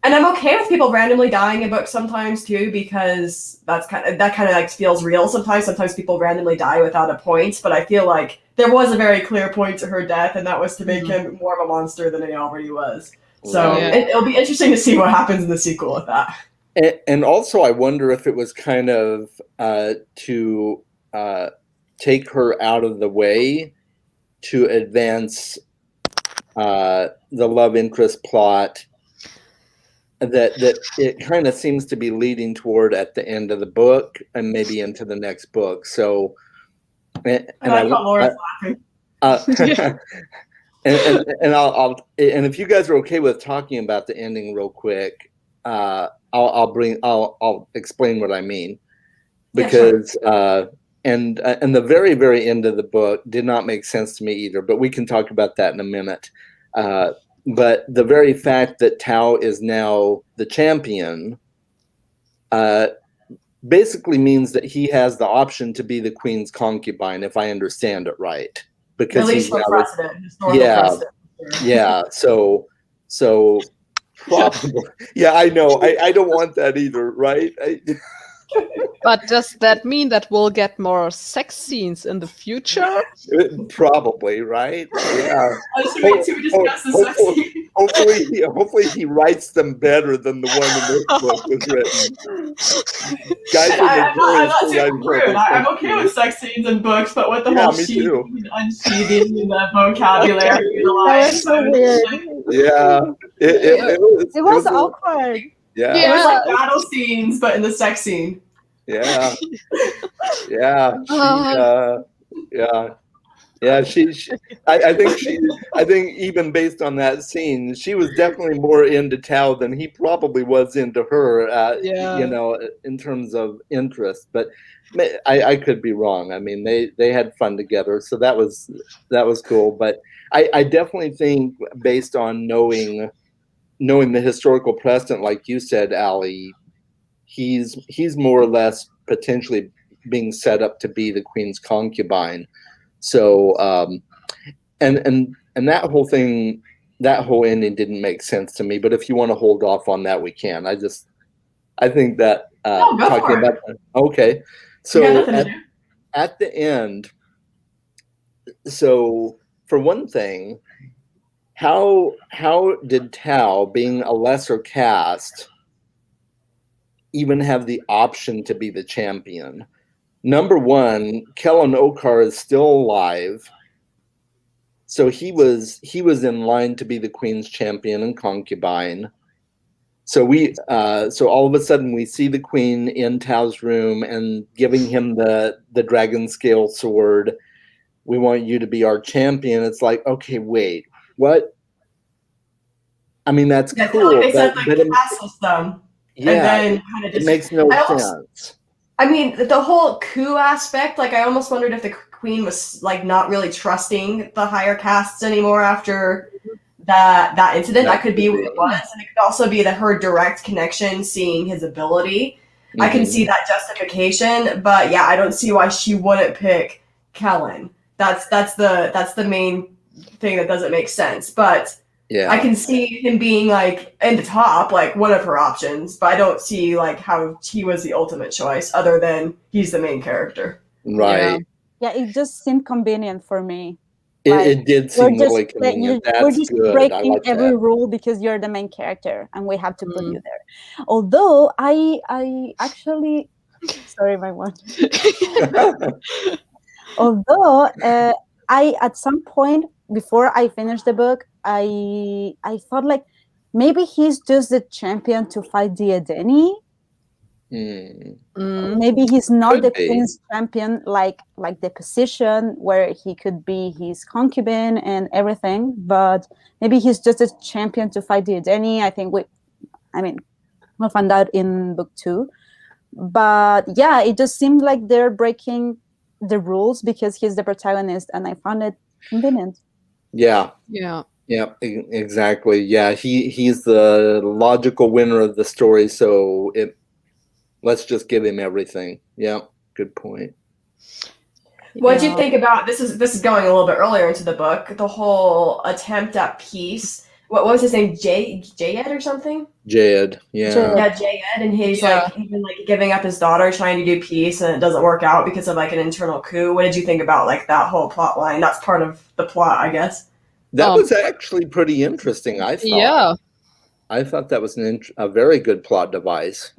And I'm okay with people randomly dying in books sometimes too, because that kind of like feels real sometimes. Sometimes people randomly die without a point, but I feel like there was a very clear point to her death, and that was to make him more of a monster than he already was. So it'll be interesting to see what happens in the sequel with that. And also, I wonder if it was kind of to take her out of the way to advance the love interest plot that it kind of seems to be leading toward at the end of the book and maybe into the next book. So, and Laura's laughing. and I'll if you guys are okay with talking about the ending real quick, I'll explain what I mean, because and the very, very end of the book did not make sense to me either, but we can talk about that in a minute. But the very fact that Tao is now the champion basically means that he has the option to be the queen's concubine, if I understand it right. Because he's now precedent. Yeah. So probably. Yeah, I know. I don't want that either, right? But does that mean that we'll get more sex scenes in the future? Probably, right? Yeah. I just wait till we discuss the sex scene. Hopefully he writes them better than the one in this book was written. Guys, I'm not too rude. I'm okay with sex scenes in books, but with the whole sheathing and unsheathing and the vocabulary utilized. That was so weird. Yeah. It was awkward. Yeah. It was like battle scenes, but in the sex scene. Yeah. Yeah. Yeah, I think even based on that scene, she was definitely more into Tao than he probably was into her, Yeah. in terms of interest. But I could be wrong. I mean, they had fun together, so that was cool. But I definitely think based on knowing the historical precedent, like you said, Allie, he's more or less potentially being set up to be the queen's concubine. So, and that whole thing, that whole ending didn't make sense to me. But if you want to hold off on that, we can. I think that No, go talking for it. about okay. You got So nothing to do. at the end, so for one thing, how did Tao, being a lesser caste, even have the option to be the champion? Number one, Kellen Okar is still alive, so he was in line to be the queen's champion and concubine. So so all of a sudden we see the queen in Tao's room and giving him the dragon scale sword. We want you to be our champion. It's like, okay, wait, what? I mean, that's Yeah, cool, like they said, but like caste system, and yeah, then kind of it just. makes no I almost- sense. I mean, the whole coup aspect, like I almost wondered if the queen was like not really trusting the higher castes anymore after that incident. That could be what it was, and it could also be that her direct connection, seeing his ability. I can see that justification, but yeah, I don't see why she wouldn't pick Kellen. That's the main thing that doesn't make sense. But Yeah, I can see him being like in the top, like one of her options, but I don't see like how he was the ultimate choice other than he's the main character. right. Yeah, it just seemed convenient for me. It did seem really convenient. We're That's just good. I breaking like every that. rule because you're the main character and we have to put you there. Although I actually, sorry, my one. Although I at some point before I finished the book, I thought like maybe he's just the champion to fight Diadeni. Maybe he's not Could the be. queen's champion like the position where he could be his concubine and everything, but maybe he's just a champion to fight Diadeni. I think we'll find out in book 2. But yeah, it just seemed like they're breaking the rules because he's the protagonist, and I found it convenient. Yeah. Yeah. Yeah, exactly. Yeah, he's the logical winner of the story, so let's just give him everything. Yeah, good point. What do you think about this? Is going a little bit earlier into the book. The whole attempt at peace. What was his name? Jayed or something? Jayed. Yeah. Yeah, Jayed, and he's like even like giving up his daughter, trying to do peace, and it doesn't work out because of like an internal coup. What did you think about like that whole plot line? That's part of the plot, I guess. That was actually pretty interesting, I thought. Yeah. I thought that was a very good plot device.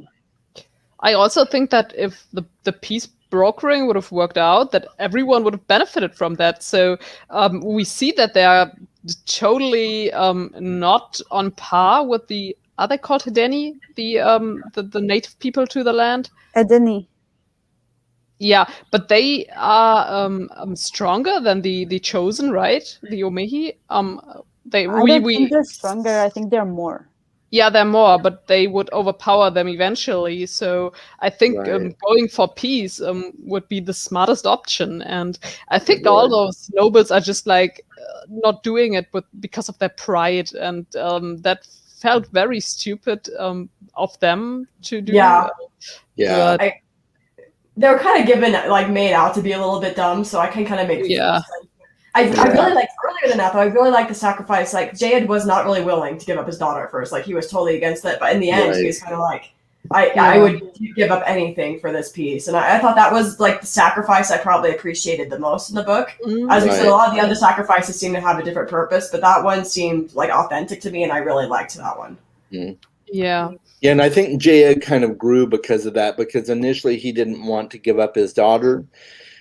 I also think that if the peace brokering would have worked out, that everyone would have benefited from that. So we see that they are totally not on par with the, are they called Hedeni? The native people to the land? Hedeni. Yeah, but they are stronger than the chosen, right? The Omehi. I don't think they're stronger. I think they're more. Yeah, they're more, but they would overpower them eventually. So I think going for peace would be the smartest option. And I think all those nobles are just like not doing it because of their pride, and that felt very stupid of them to do. Yeah. They were kind of given like made out to be a little bit dumb, so I can kind of make sense. I really liked earlier than that, though. I really liked the sacrifice. Like Jayed was not really willing to give up his daughter at first. Like he was totally against it, but in the end, he was kind of like, I would give up anything for this piece. And I thought that was like the sacrifice I probably appreciated the most in the book. As we said, a lot of the other sacrifices seem to have a different purpose, but that one seemed like authentic to me, and I really liked that one. Yeah. Yeah, and I think Jayed kind of grew because of that, because initially he didn't want to give up his daughter,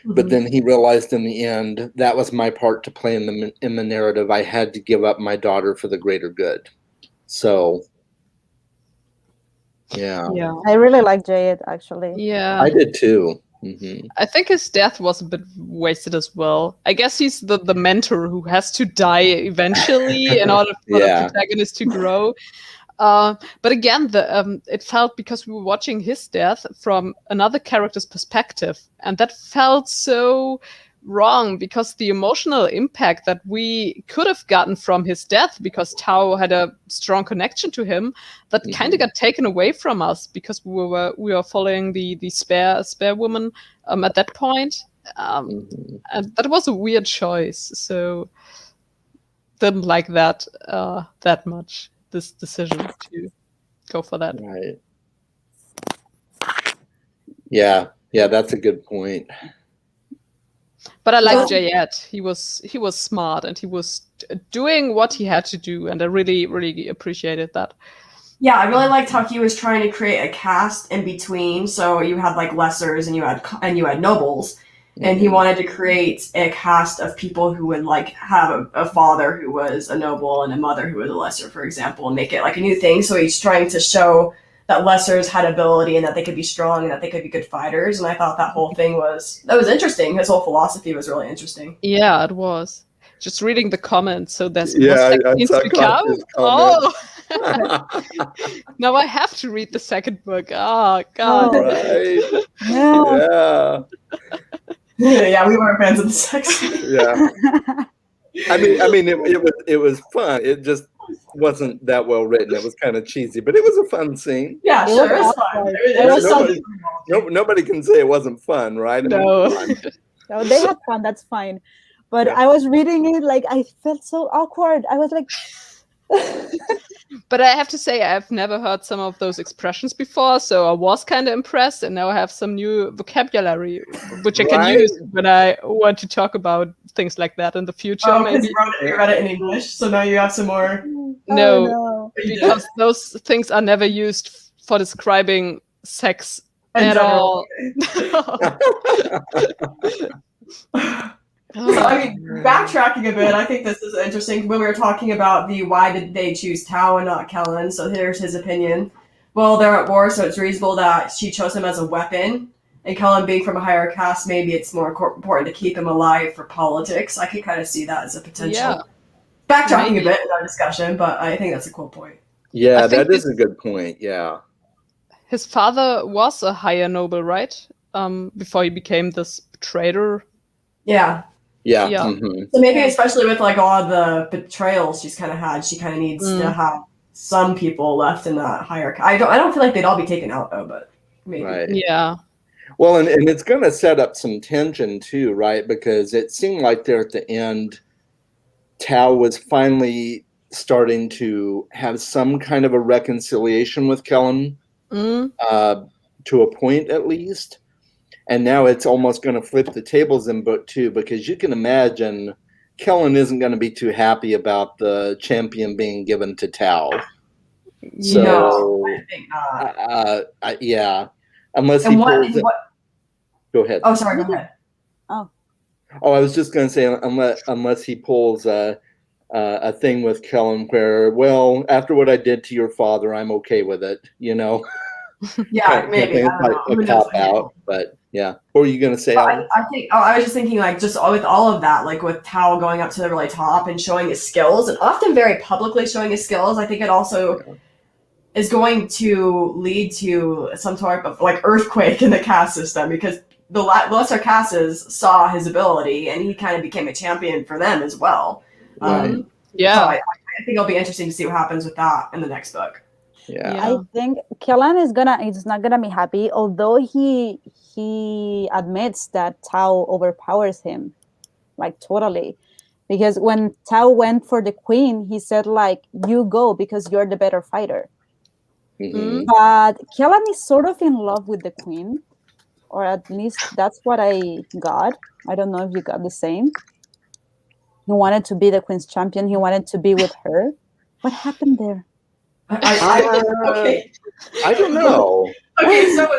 but then he realized in the end that was my part to play in the narrative. I had to give up my daughter for the greater good. So, yeah. I really like Jayed, actually. Yeah. I did too. Mhm. I think his death was a bit wasted as well. I guess he's the mentor who has to die eventually in order for Yeah. the protagonist to grow. But again, it felt, because we were watching his death from another character's perspective, and that felt so wrong, because the emotional impact that we could have gotten from his death, because Tao had a strong connection to him, that kind of got taken away from us, because we were following the spare woman at that point, and that was a weird choice. So didn't like that that much. This decision to go for that. Right. Yeah, that's a good point. But I like Yeah. Jayet. He was smart, and he was doing what he had to do, and I really, really appreciated that. Yeah, I really liked how he was trying to create a caste in between. So you had like lessers and you had nobles, and he wanted to create a caste of people who would like have a father who was a noble and a mother who was a lesser, for example, and make it like a new thing. So he's trying to show that lessers had ability and that they could be strong and that they could be good fighters. And I thought that whole thing was interesting. His whole philosophy was really interesting. Yeah, it was. Just reading the comments, so there's Yeah, more I second saw to come. Constance Oh, comment. now I have to read the second book. Oh God. Oh. Right. No. Yeah. Yeah, we weren't fans of the sex. Yeah. I mean, it was fun. It just wasn't that well written. It was kind of cheesy, but it was a fun scene. Yeah, It sure, was it's fun. awkward. It was Nobody- something. Nobody can say it wasn't fun, right? I mean, No. come on. No, they had fun. That's fine. But Yeah. I was reading it, like, I felt so awkward. I was like, But I have to say, I've never heard some of those expressions before, so I was kind of impressed, and now I have some new vocabulary which I can Right. use when I want to talk about things like that in the future. Oh, because Maybe you read it in English, so now you have some more. No. oh, no. because those things are never used for describing sex In at general. all. So, I mean, backtracking a bit, I think this is interesting. When we were talking about why did they choose Tao and not Kellen, so here's his opinion. Well, they're at war, so it's reasonable that she chose him as a weapon. And Kellen being from a higher caste, maybe it's more important to keep him alive for politics. I can kind of see that as a potential. Yeah. Backtracking Maybe. a bit in our discussion, but I think that's a cool point. Yeah, I think that is a good point. Yeah. His father was a higher noble, right? Before he became this traitor. Yeah. Yeah. Mhm. So maybe especially with like all the betrayals she's kind of had, she kind of needs to have some people left in that higher. I don't feel like they'd all be taken out though, but maybe. Right. Yeah. Well, and it's going to set up some tension too, right? Because it seemed like there at the end, Tao was finally starting to have some kind of a reconciliation with Kellen, Mm. to a point at least. And now it's almost going to flip the tables in book 2, because you can imagine Kellen isn't going to be too happy about the champion being given to Tao. So, No, I think not. yeah, unless he And pulls it. what? Go ahead. Oh, sorry. Go ahead. Oh, I was just going to say, unless he pulls a thing with Kellen where, well, after what I did to your father, I'm okay with it, you know? Yeah, maybe. I It's don't like know. Who a knows? cop out, but yeah. What were you going to say, But Alan? I think I was just thinking like just with all of that, like with Tao going up to the really top and showing his skills, and often very publicly showing his skills, I think it also is going to lead to some sort of like earthquake in the caste system, because the lesser castes saw his ability and he kind of became a champion for them as well. Right. So Yeah. I think it'll be interesting to see what happens with that in the next book. Yeah. Yeah. I think Kellen is not gonna be happy, although he admits that Tao overpowers him, like totally. Because when Tao went for the queen, he said like, "You go because you're the better fighter." Mhm. But Kellen is sort of in love with the queen, or at least that's what I got. I don't know if you got the same. He wanted to be the queen's champion. He wanted to be with her. What happened there? Okay. I don't know. Okay, so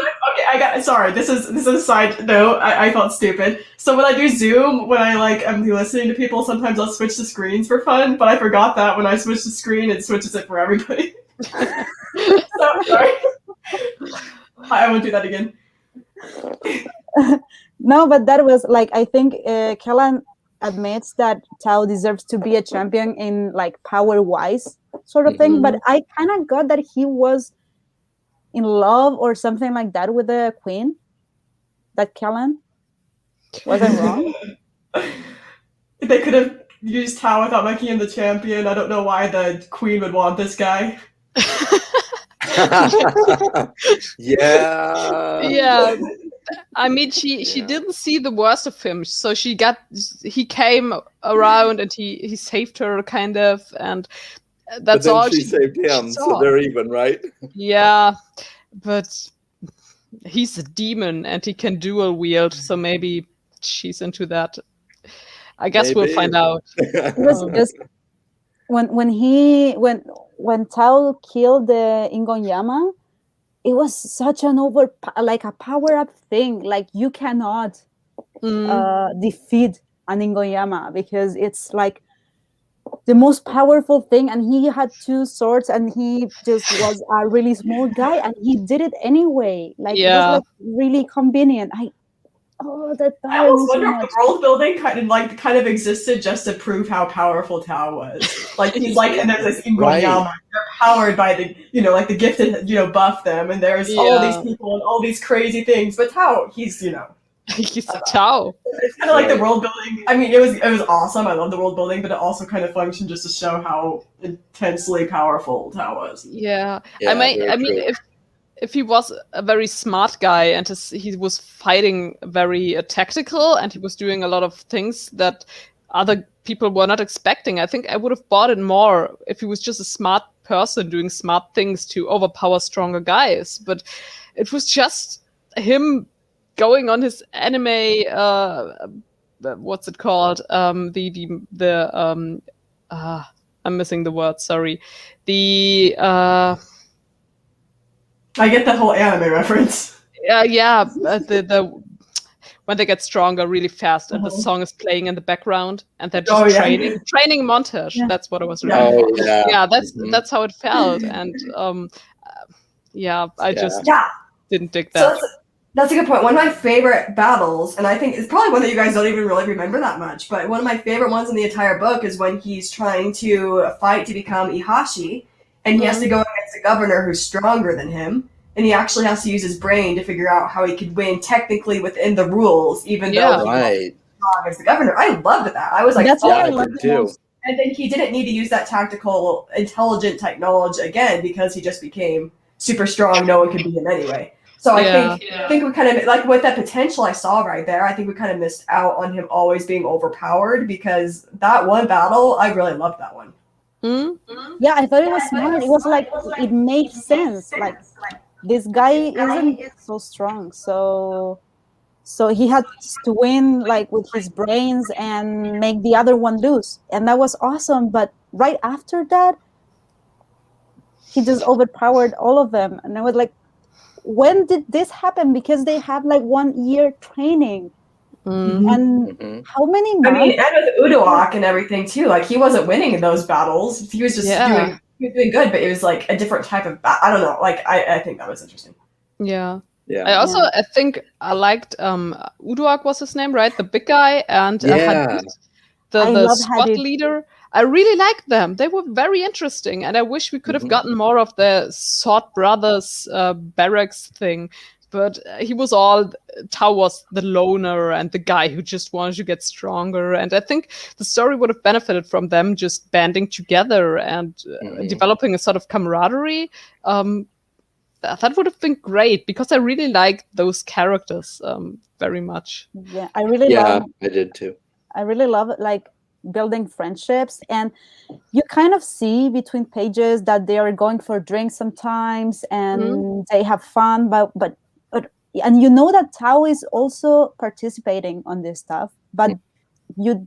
I got sorry. This is a side note. I felt stupid. So when I do Zoom, when I'm listening to people, sometimes I'll switch the screens for fun. But I forgot that when I switch the screen, it switches it for everybody. So sorry. I won't do that again. No, but that was like, I think Kellan admits that Tao deserves to be a champion in like power wise sort of thing, but I kind of got that he was in love or something like that with the queen. That Kellan, was I wrong? They could have used Tao without making him the champion. I don't know why the queen would want this guy. Yeah. Yeah. I mean, she didn't see the worst of him, so he came around and he saved her kind of, and But that's then all she saved him, so saw. they're even, right? Yeah, but he's a demon and he can dual wield, so maybe she's into that. I guess we'll find out. It was just when Tao killed the Ingonyama, it was such an like a power up thing. Like you cannot defeat an Ingonyama because it's like the most powerful thing, and he had 2 swords, and he just was a really small guy, and he did it anyway. Like it was like really convenient. That I almost wonder if the world building kind of existed just to prove how powerful Tao was. Like he's like, and there's this Ingonyama. Right. They're powered by the, like the gifted, buff them, and there's all these people and all these crazy things. But Tao, he's, he's Tao. It's kind of like the world building. I mean, it was awesome. I love the world building, but it also kind of functioned just to show how intensely powerful Tao was. Yeah. I mean, if he was a very smart guy and he was fighting very tactical and he was doing a lot of things that other people were not expecting, I think I would have bought it more if he was just a smart person doing smart things to overpower stronger guys. But it was just him going on his anime, what's it called? I'm missing the word, sorry. I get the whole anime reference. The when they get stronger really fast and the song is playing in the background and they're just training montage. Yeah. That's what I was reading. Yeah, that's how it felt, and I just didn't dig that. So that's a good point. One of my favorite battles, and I think it's probably one that you guys don't even really remember that much, but one of my favorite ones in the entire book is when he's trying to fight to become Ihashi. And he has to go against a governor who's stronger than him. And he actually has to use his brain to figure out how he could win technically within the rules, even though he wasn't strong as the governor. I loved that. I was like, that's what I loved too. And then he didn't need to use that tactical, intelligent type knowledge again because he just became super strong. No one could beat him anyway. So I think we kind of, like with that potential I saw right there, I think we kind of missed out on him always being overpowered because that one battle, I really loved that one. Mm-hmm. Yeah, I thought it was smart. It was like it made sense. Like this guy isn't so strong, so he had to win like with his brains and make the other one lose, and that was awesome. But right after that, he just overpowered all of them, and I was like, when did this happen? Because they have like 1 year training. And how many months? I mean, and with Uduak and everything too. Like he wasn't winning in those battles. He was just doing good, but it was like a different type of I don't know. Like I think that was interesting. Yeah. I think I liked Uduak was his name, right? The big guy, and Hadid, the squad leader. I really liked them. They were very interesting, and I wish we could have gotten more of the Sword Brothers barracks thing. But Tao was the loner and the guy who just wanted to get stronger. And I think the story would have benefited from them just banding together and developing a sort of camaraderie. That would have been great because I really liked those characters very much. Yeah, I really love. I did too. I really love like building friendships, and you kind of see between pages that they are going for drinks sometimes and they have fun, but and you know that Tao is also participating on this stuff, but you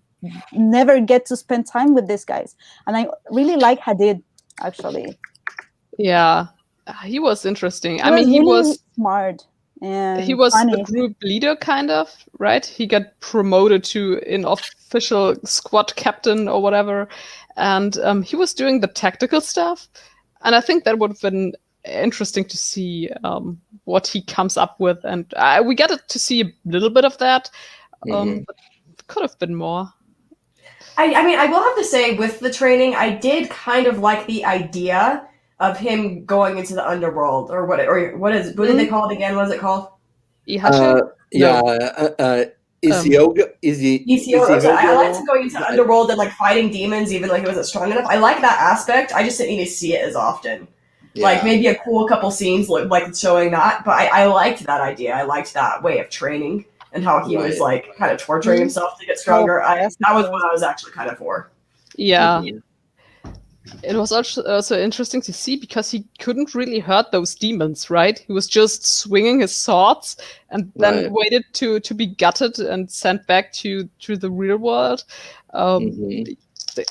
never get to spend time with these guys. And I really like Hadid, actually. Yeah, he was interesting. He was smart. And he was funny. the group leader, kind of, right? He got promoted to an official squad captain or whatever. And he was doing the tactical stuff. And I think that would have been interesting to see what he comes up with, and we got to see a little bit of that. But could have been more. I mean, I will have to say, with the training, I did kind of like the idea of him going into the underworld, or what did they call it again? What is it called? Ihasha? Isiogo. I liked him going into the underworld and like fighting demons, even like he wasn't strong enough. I like that aspect. I just didn't need to see it as often. Yeah. Like maybe a cool couple scenes like showing that, but I liked that idea. I liked that way of training and how he was like kind of torturing himself to get stronger. That was what I was actually kind of for. Yeah. It was also interesting to see because he couldn't really hurt those demons, right? He was just swinging his swords and then waited to be gutted and sent back to the real world. The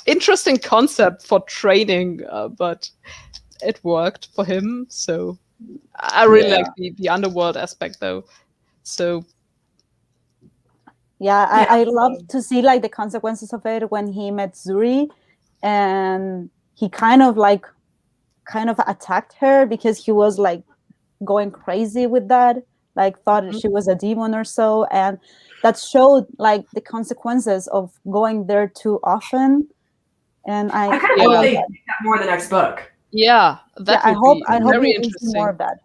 interesting concept for training, but it worked for him. So I really like the underworld aspect, though. So I love to see like the consequences of it when he met Zuri, and he kind of attacked her because he was like going crazy with that, like thought she was a demon or so, and that showed like the consequences of going there too often. And I kind of hope they do that more in the next book. Yeah, I hope we see more of that.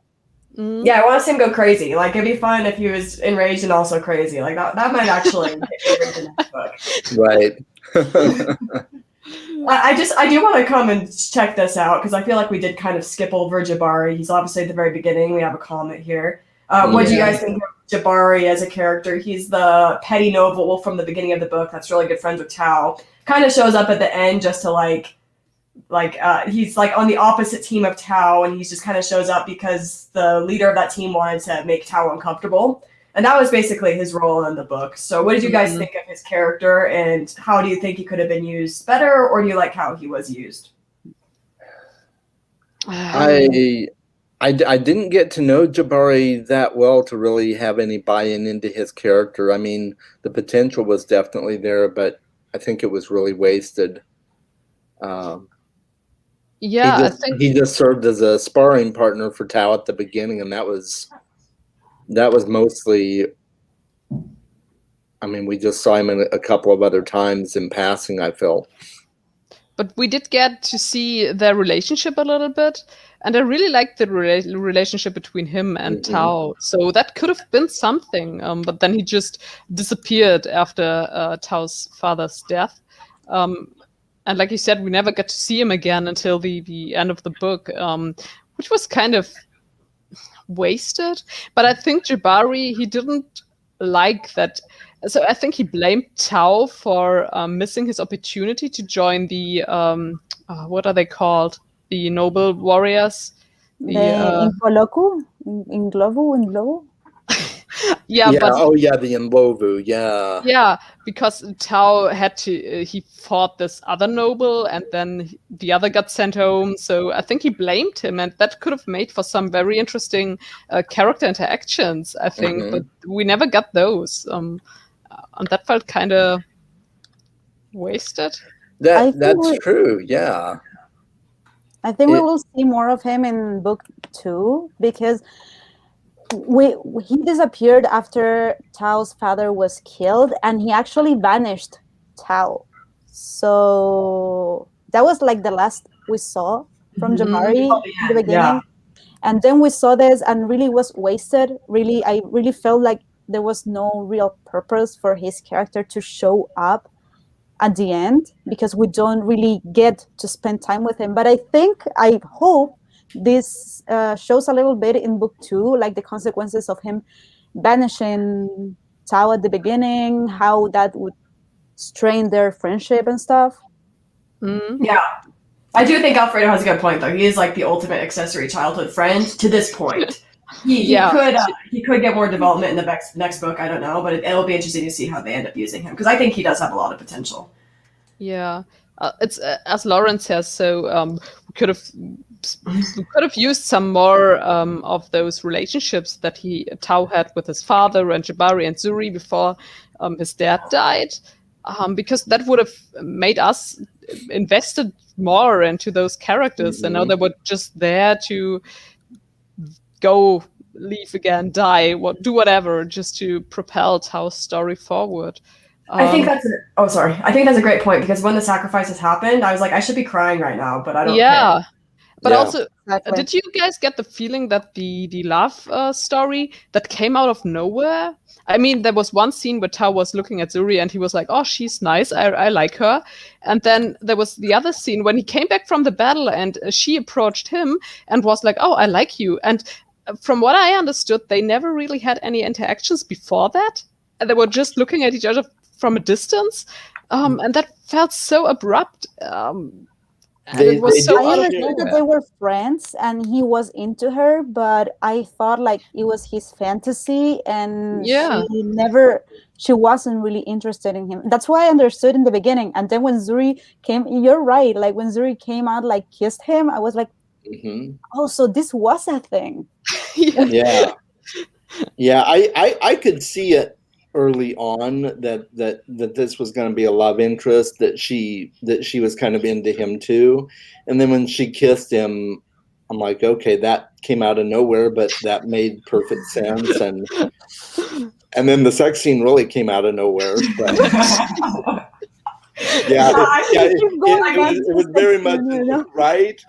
Yeah, I want to see him go crazy. Like, it'd be fun if he was enraged and also crazy. Like that might actually hit the next book. Right. I do want to come and check this out because I feel like we did kind of skip over Jabari. He's obviously at the very beginning. We have a comment here. What do you guys think of Jabari as a character? He's the petty noble from the beginning of the book that's really good friends with Tao. Kind of shows up at the end just to he's like on the opposite team of Tao, and he just kind of shows up because the leader of that team wanted to make Tao uncomfortable. And that was basically his role in the book. So what did you guys think of his character, and how do you think he could have been used better, or do you like how he was used? I didn't get to know Jabari that well to really have any buy-in into his character. I mean, the potential was definitely there, but I think it was really wasted. I think he just served as a sparring partner for Tao at the beginning, and that was mostly. I mean, we just saw him a couple of other times in passing, I felt. But we did get to see their relationship a little bit, and I really liked the relationship between him and Tao. So that could have been something, but then he just disappeared after Tao's father's death. And like you said, we never got to see him again until the end of the book, which was kind of wasted. But I think Jabari, he didn't like that. So I think he blamed Tao for missing his opportunity to join the, what are they called? The noble warriors? The Inglovu? Yeah, but the Ndlovu, yeah. Yeah, because Tao he fought this other noble, and then the other got sent home. So I think he blamed him, and that could have made for some very interesting character interactions, I think. But we never got those, and that felt kind of wasted. That's true, yeah. I think we will see more of him in book 2 because he disappeared after Tao's father was killed, and he actually vanished Tao. So that was like the last we saw from Jabari in the beginning. Yeah. And then we saw this and really was wasted. Really, I really felt like there was no real purpose for his character to show up at the end because we don't really get to spend time with him. But I hope this shows a little bit in book 2, like the consequences of him banishing Tao at the beginning, how that would strain their friendship and stuff. Yeah. I do think Alfredo has a good point, though. He is like the ultimate accessory childhood friend to this point. He could get more development in the next book, I don't know, but it'll be interesting to see how they end up using him, because I think he does have a lot of potential. Yeah. It's as Lauren says, so we could have used some more of those relationships that Tao had with his father and Jabari and Zuri before his dad died, because that would have made us invested more into those characters, and now they were just there to go, leave again, die, do whatever, just to propel Tao's story forward. I think that's I think that's a great point, because when the sacrifices happened, I was like, I should be crying right now, but I don't care. But Yeah. also, Exactly. did you guys get the feeling that the love story that came out of nowhere? I mean, there was one scene where Tao was looking at Zuri and he was like, "Oh, she's nice. I like her." And then there was the other scene when he came back from the battle and she approached him and was like, "Oh, I like you." And from what I understood, they never really had any interactions before that. And they were just looking at each other from a distance, and that felt so abrupt. And They- it was they so did- I out of understood that nowhere. they were friends and he was into her, but I thought like it was his fantasy and Yeah. she wasn't really interested in him. That's why I understood in the beginning. And then when Zuri came, you're right, like when Zuri came out, like kissed him, I was like, Mhm. oh, so this was a thing. Yeah. Yeah, I could see it early on that this was going to be a love interest, that she was kind of into him too. And then when she kissed him, I'm like, okay, that came out of nowhere, but that made perfect sense. And then the sex scene really came out of nowhere. But yeah, it was very much right.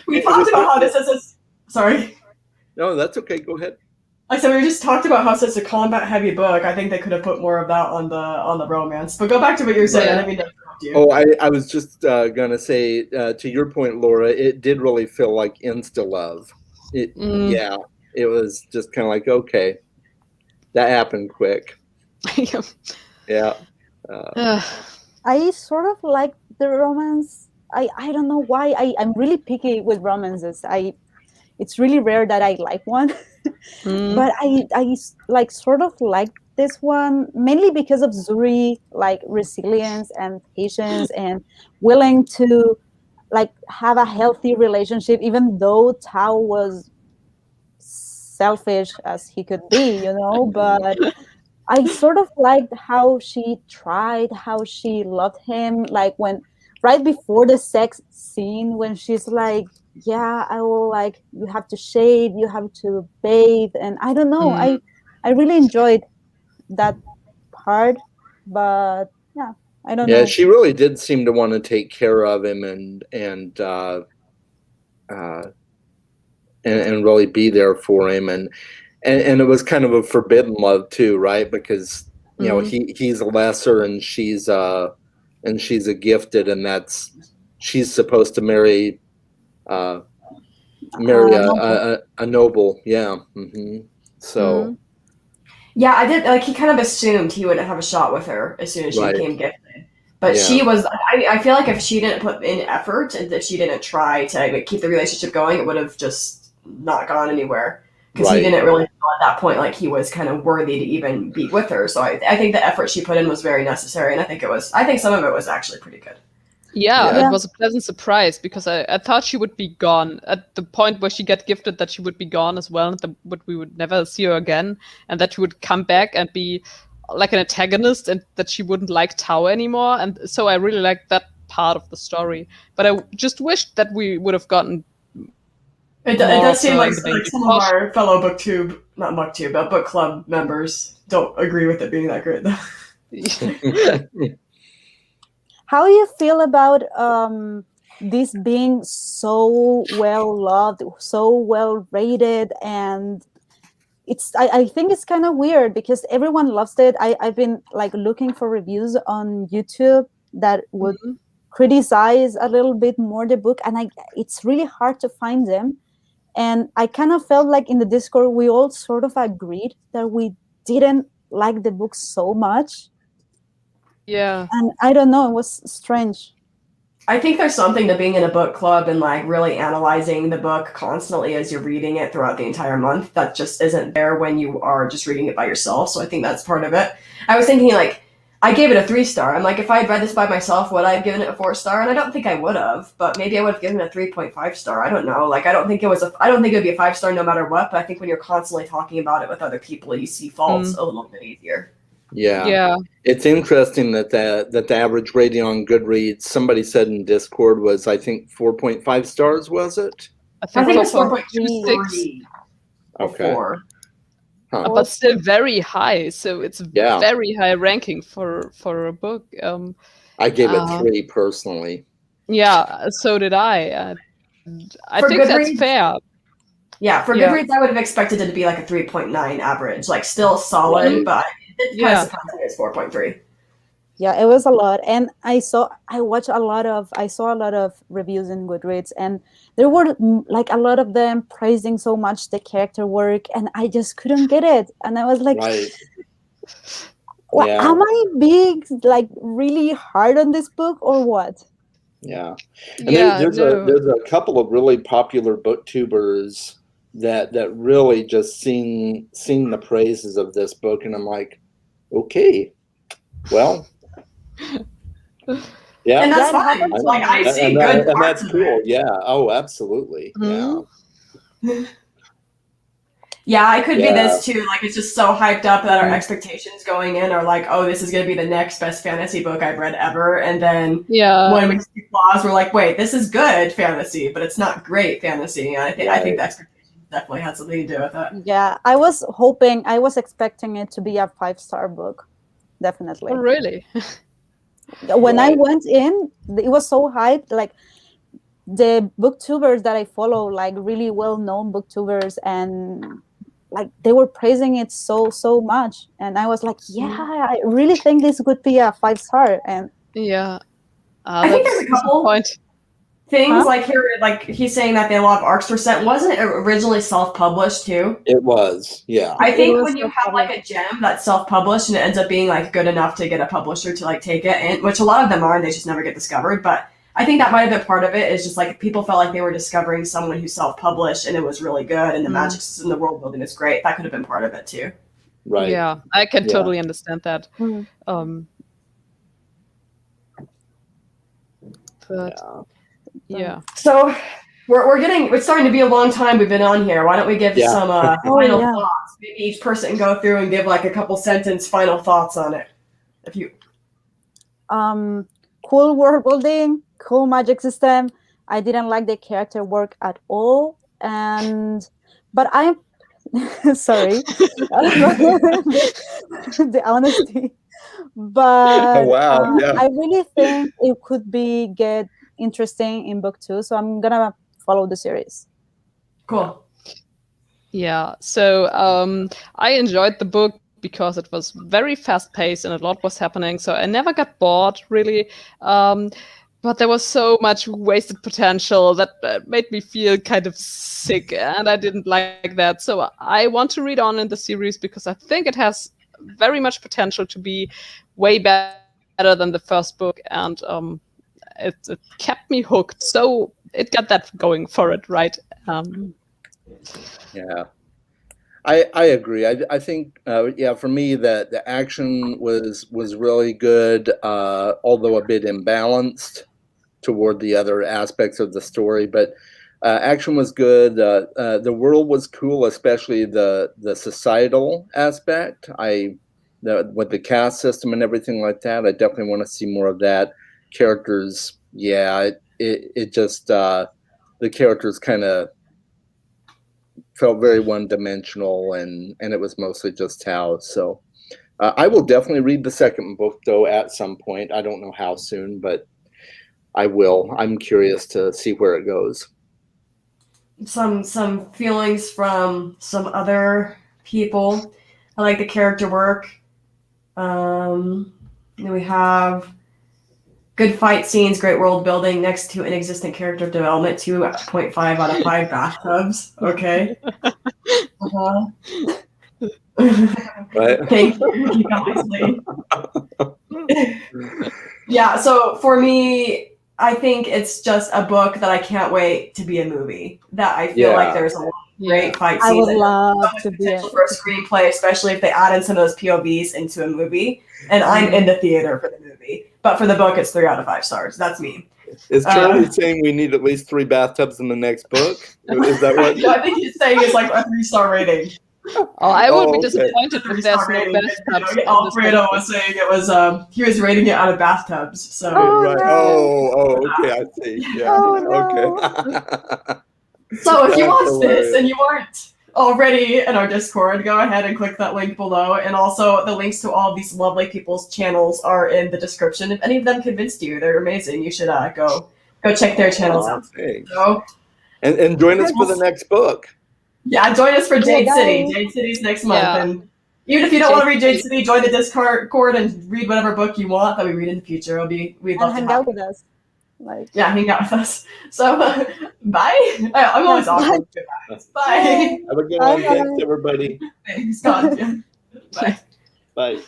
We talked about how this is sorry. No, that's okay. Go ahead. Like I said, we just talked about how it's a combat heavy book. I think they could have put more of that on the romance. But go back to what you're saying. I didn't mean to interrupt you. Oh, I was just gonna say, to your point, Laura, it did really feel like insta love. Yeah, it was just kind of like, okay, that happened quick. Yeah. I sort of like the romance. I don't know why. I'm really picky with romances. It's really rare that I like one. But I like sort of like this one mainly because of Zuri, like resilience and patience and willing to like have a healthy relationship, even though Tao was selfish as he could be, but I sort of liked how she tried, how she loved him, like when right before the sex scene when she's like, yeah, I will, like, you have to shave, you have to bathe, and I don't know, I really enjoyed that part, but yeah, I don't know. Yeah, she really did seem to want to take care of him and really be there for him, and it was kind of a forbidden love too, right? Because he's a lesser and she's a gifted, and she's supposed to marry a noble. Yeah. So yeah, I did, like, he kind of assumed he wouldn't have a shot with her as soon as she became gifted, but she was, I feel like if she didn't put in effort and if she didn't try to keep the relationship going, it would have just not gone anywhere, because he didn't really feel at that point like he was kind of worthy to even be with her. So I think the effort she put in was very necessary, and I think some of it was actually pretty good. Yeah, it was a pleasant surprise, because I thought she would be gone at the point where she got gifted, that she would be gone as well, but we would never see her again, and that she would come back and be like an antagonist, and that she wouldn't like Tao anymore. And so I really liked that part of the story, but I just wished that we would have gotten it does seem like some of our fellow book club members don't agree with it being that great though. How do you feel about this being so well loved, so well rated, and I think it's kind of weird because everyone loves it. I've been like looking for reviews on YouTube that would criticize a little bit more the book, and it's really hard to find them. And I kind of felt like in the Discord we all sort of agreed that we didn't like the book so much. Yeah. And I don't know, it was strange. I think there's something to being in a book club and like really analyzing the book constantly as you're reading it throughout the entire month. That just isn't there when you are just reading it by yourself. So I think that's part of it. I was thinking, like, I gave it a 3-star. I'm like, if I had read this by myself, would I have given it a 4-star? And I don't think I would have, but maybe I would have given it a 3.5-star. I don't know. Like, I don't think it would be a 5-star no matter what, but I think when you're constantly talking about it with other people, you see faults a little bit easier. Yeah. It's interesting that the average rating on Goodreads, somebody said in Discord, was, I think, 4.5 stars, was it? I think it was 4.26. Okay. four. Huh. but still very high. So it's Yeah. very high ranking for a book. I gave it Uh, 3 personally. Yeah, so did I. I For think that's Goodreads- fair. Yeah, for Yeah. Goodreads, I would have expected it to be like a 3.9 average, like still solid, Right. but it's kind Yeah. of surprising it's 4.3. Yeah, it was a lot, and I saw a lot of reviews in Goodreads, and there were like a lot of them praising so much the character work, and I just couldn't get it, and I was like, Right. Am I being like really hard on this book or what? Yeah. And Yeah, there's a couple of really popular booktubers that really just sing the praises of this book, and I'm like, okay, well, yeah, And that's Yeah, it fine. happens Like, I see and, good and parts that's of cool. it. Yeah. Oh, absolutely. Mhm. Yeah, it could be Yeah. this too. Like, it's just so hyped up that our Mhm. expectations going in are like, oh, this is going to be the next best fantasy book I've read ever. And then Yeah. when we see flaws, we're like, wait, this is good fantasy, but it's not great fantasy. And I think Right. the expectations definitely had something to do with it. Yeah, I was expecting it to be a 5-star book, definitely. Oh, really? When I Right. went in, it was so hyped. Like the booktubers that I follow, like really well-known booktubers, and like they were praising it so much, and I was like, yeah, I really think this could be a 5-star. And Yeah. I think That's there's a couple disappointing. things Huh? like here, like he's saying that a lot of arcs were sent. Wasn't it originally self-published too? It was. Yeah. I It think was when you have like a gem that's self-published and it ends up being like good enough to get a publisher to like take it, and which a lot of them are, and they just never get discovered. But I think that might have been part of it. Is just like people felt like they were discovering someone who self-published and it was really good, and the magic system, the world building is great. That could have been part of it too. Right. Yeah, I can Yeah. totally understand that. Mhm. But yeah. So it's starting to be a long time we've been on here. Why don't we give Yeah. some Oh, final yeah. thoughts? Maybe each person go through and give like a couple sentence final thoughts on it. If you Cool world building, cool magic system. I didn't like the character work at all, but I'm sorry, the honesty. But Oh, wow. Yeah. I really think it could get interesting in book 2, so I'm gonna follow the series. cool. Yeah, so I enjoyed the book because it was very fast paced and a lot was happening. So I never got bored, really. But there was so much wasted potential that made me feel kind of sick, and I didn't like that. So I want to read on in the series because I think it has very much potential to be way better than the first book, and it kept me hooked. So it got that going for it, right? Yeah, I agree. I think for me the action was really good, although a bit imbalanced toward the other aspects of the story. But action was good. The world was cool, especially the societal aspect. With the caste system and everything like that, I definitely want to see more of that. Characters, yeah, it just the characters kind of felt very one-dimensional, and it was mostly just Tao. So I will definitely read the second book though at some point. I don't know how soon, but I will. I'm curious to see where it goes. Some feelings from some other people. I like the character work. Then we have good fight scenes, great world building next to inexistent character development, 2.5 out of 5 bathtubs. Okay. Uh-huh. Right? Thank you. Keep on listening. Yeah, so for me, I think it's just a book that I can't wait to be a movie. That I feel like there's a lot of great fight I scenes. would and love so to much be potential for a screenplay, especially if they add in some of those POVs into a movie. And I'm in the theater for the movie. But for the book, it's 3 out of 5 stars. That's me. Is Charlie saying we need at least 3 bathtubs in the next book? Is that what? No, I think he's saying it's like a 3-star rating. Oh, I would be okay. disappointed if there's no bathtubs. Alfredo was saying it was he was rating it out of bathtubs. So Right. Oh, okay. I see. Yeah. Oh, no. Okay. So if you That's watched this hilarious. and you weren't already in our Discord, go ahead and click that link below. And also, the links to all of these lovely people's channels are in the description. If any of them convinced you, they're amazing. You should go check their channels out. Thanks. So, And join us for the next book. yeah, join us for Jade Yeah, City. guys. Jade City's next month. Yeah. And even if you don't want to read Jade City, join the Discord and read whatever book you want that we read in the future. We'd And love to hang have out with us. Like, Yeah, hang out with us. So, bye. I'm always awkward. Bye. Have a good Bye, one. Thanks, guys. everybody. Thanks, God. Bye. Bye.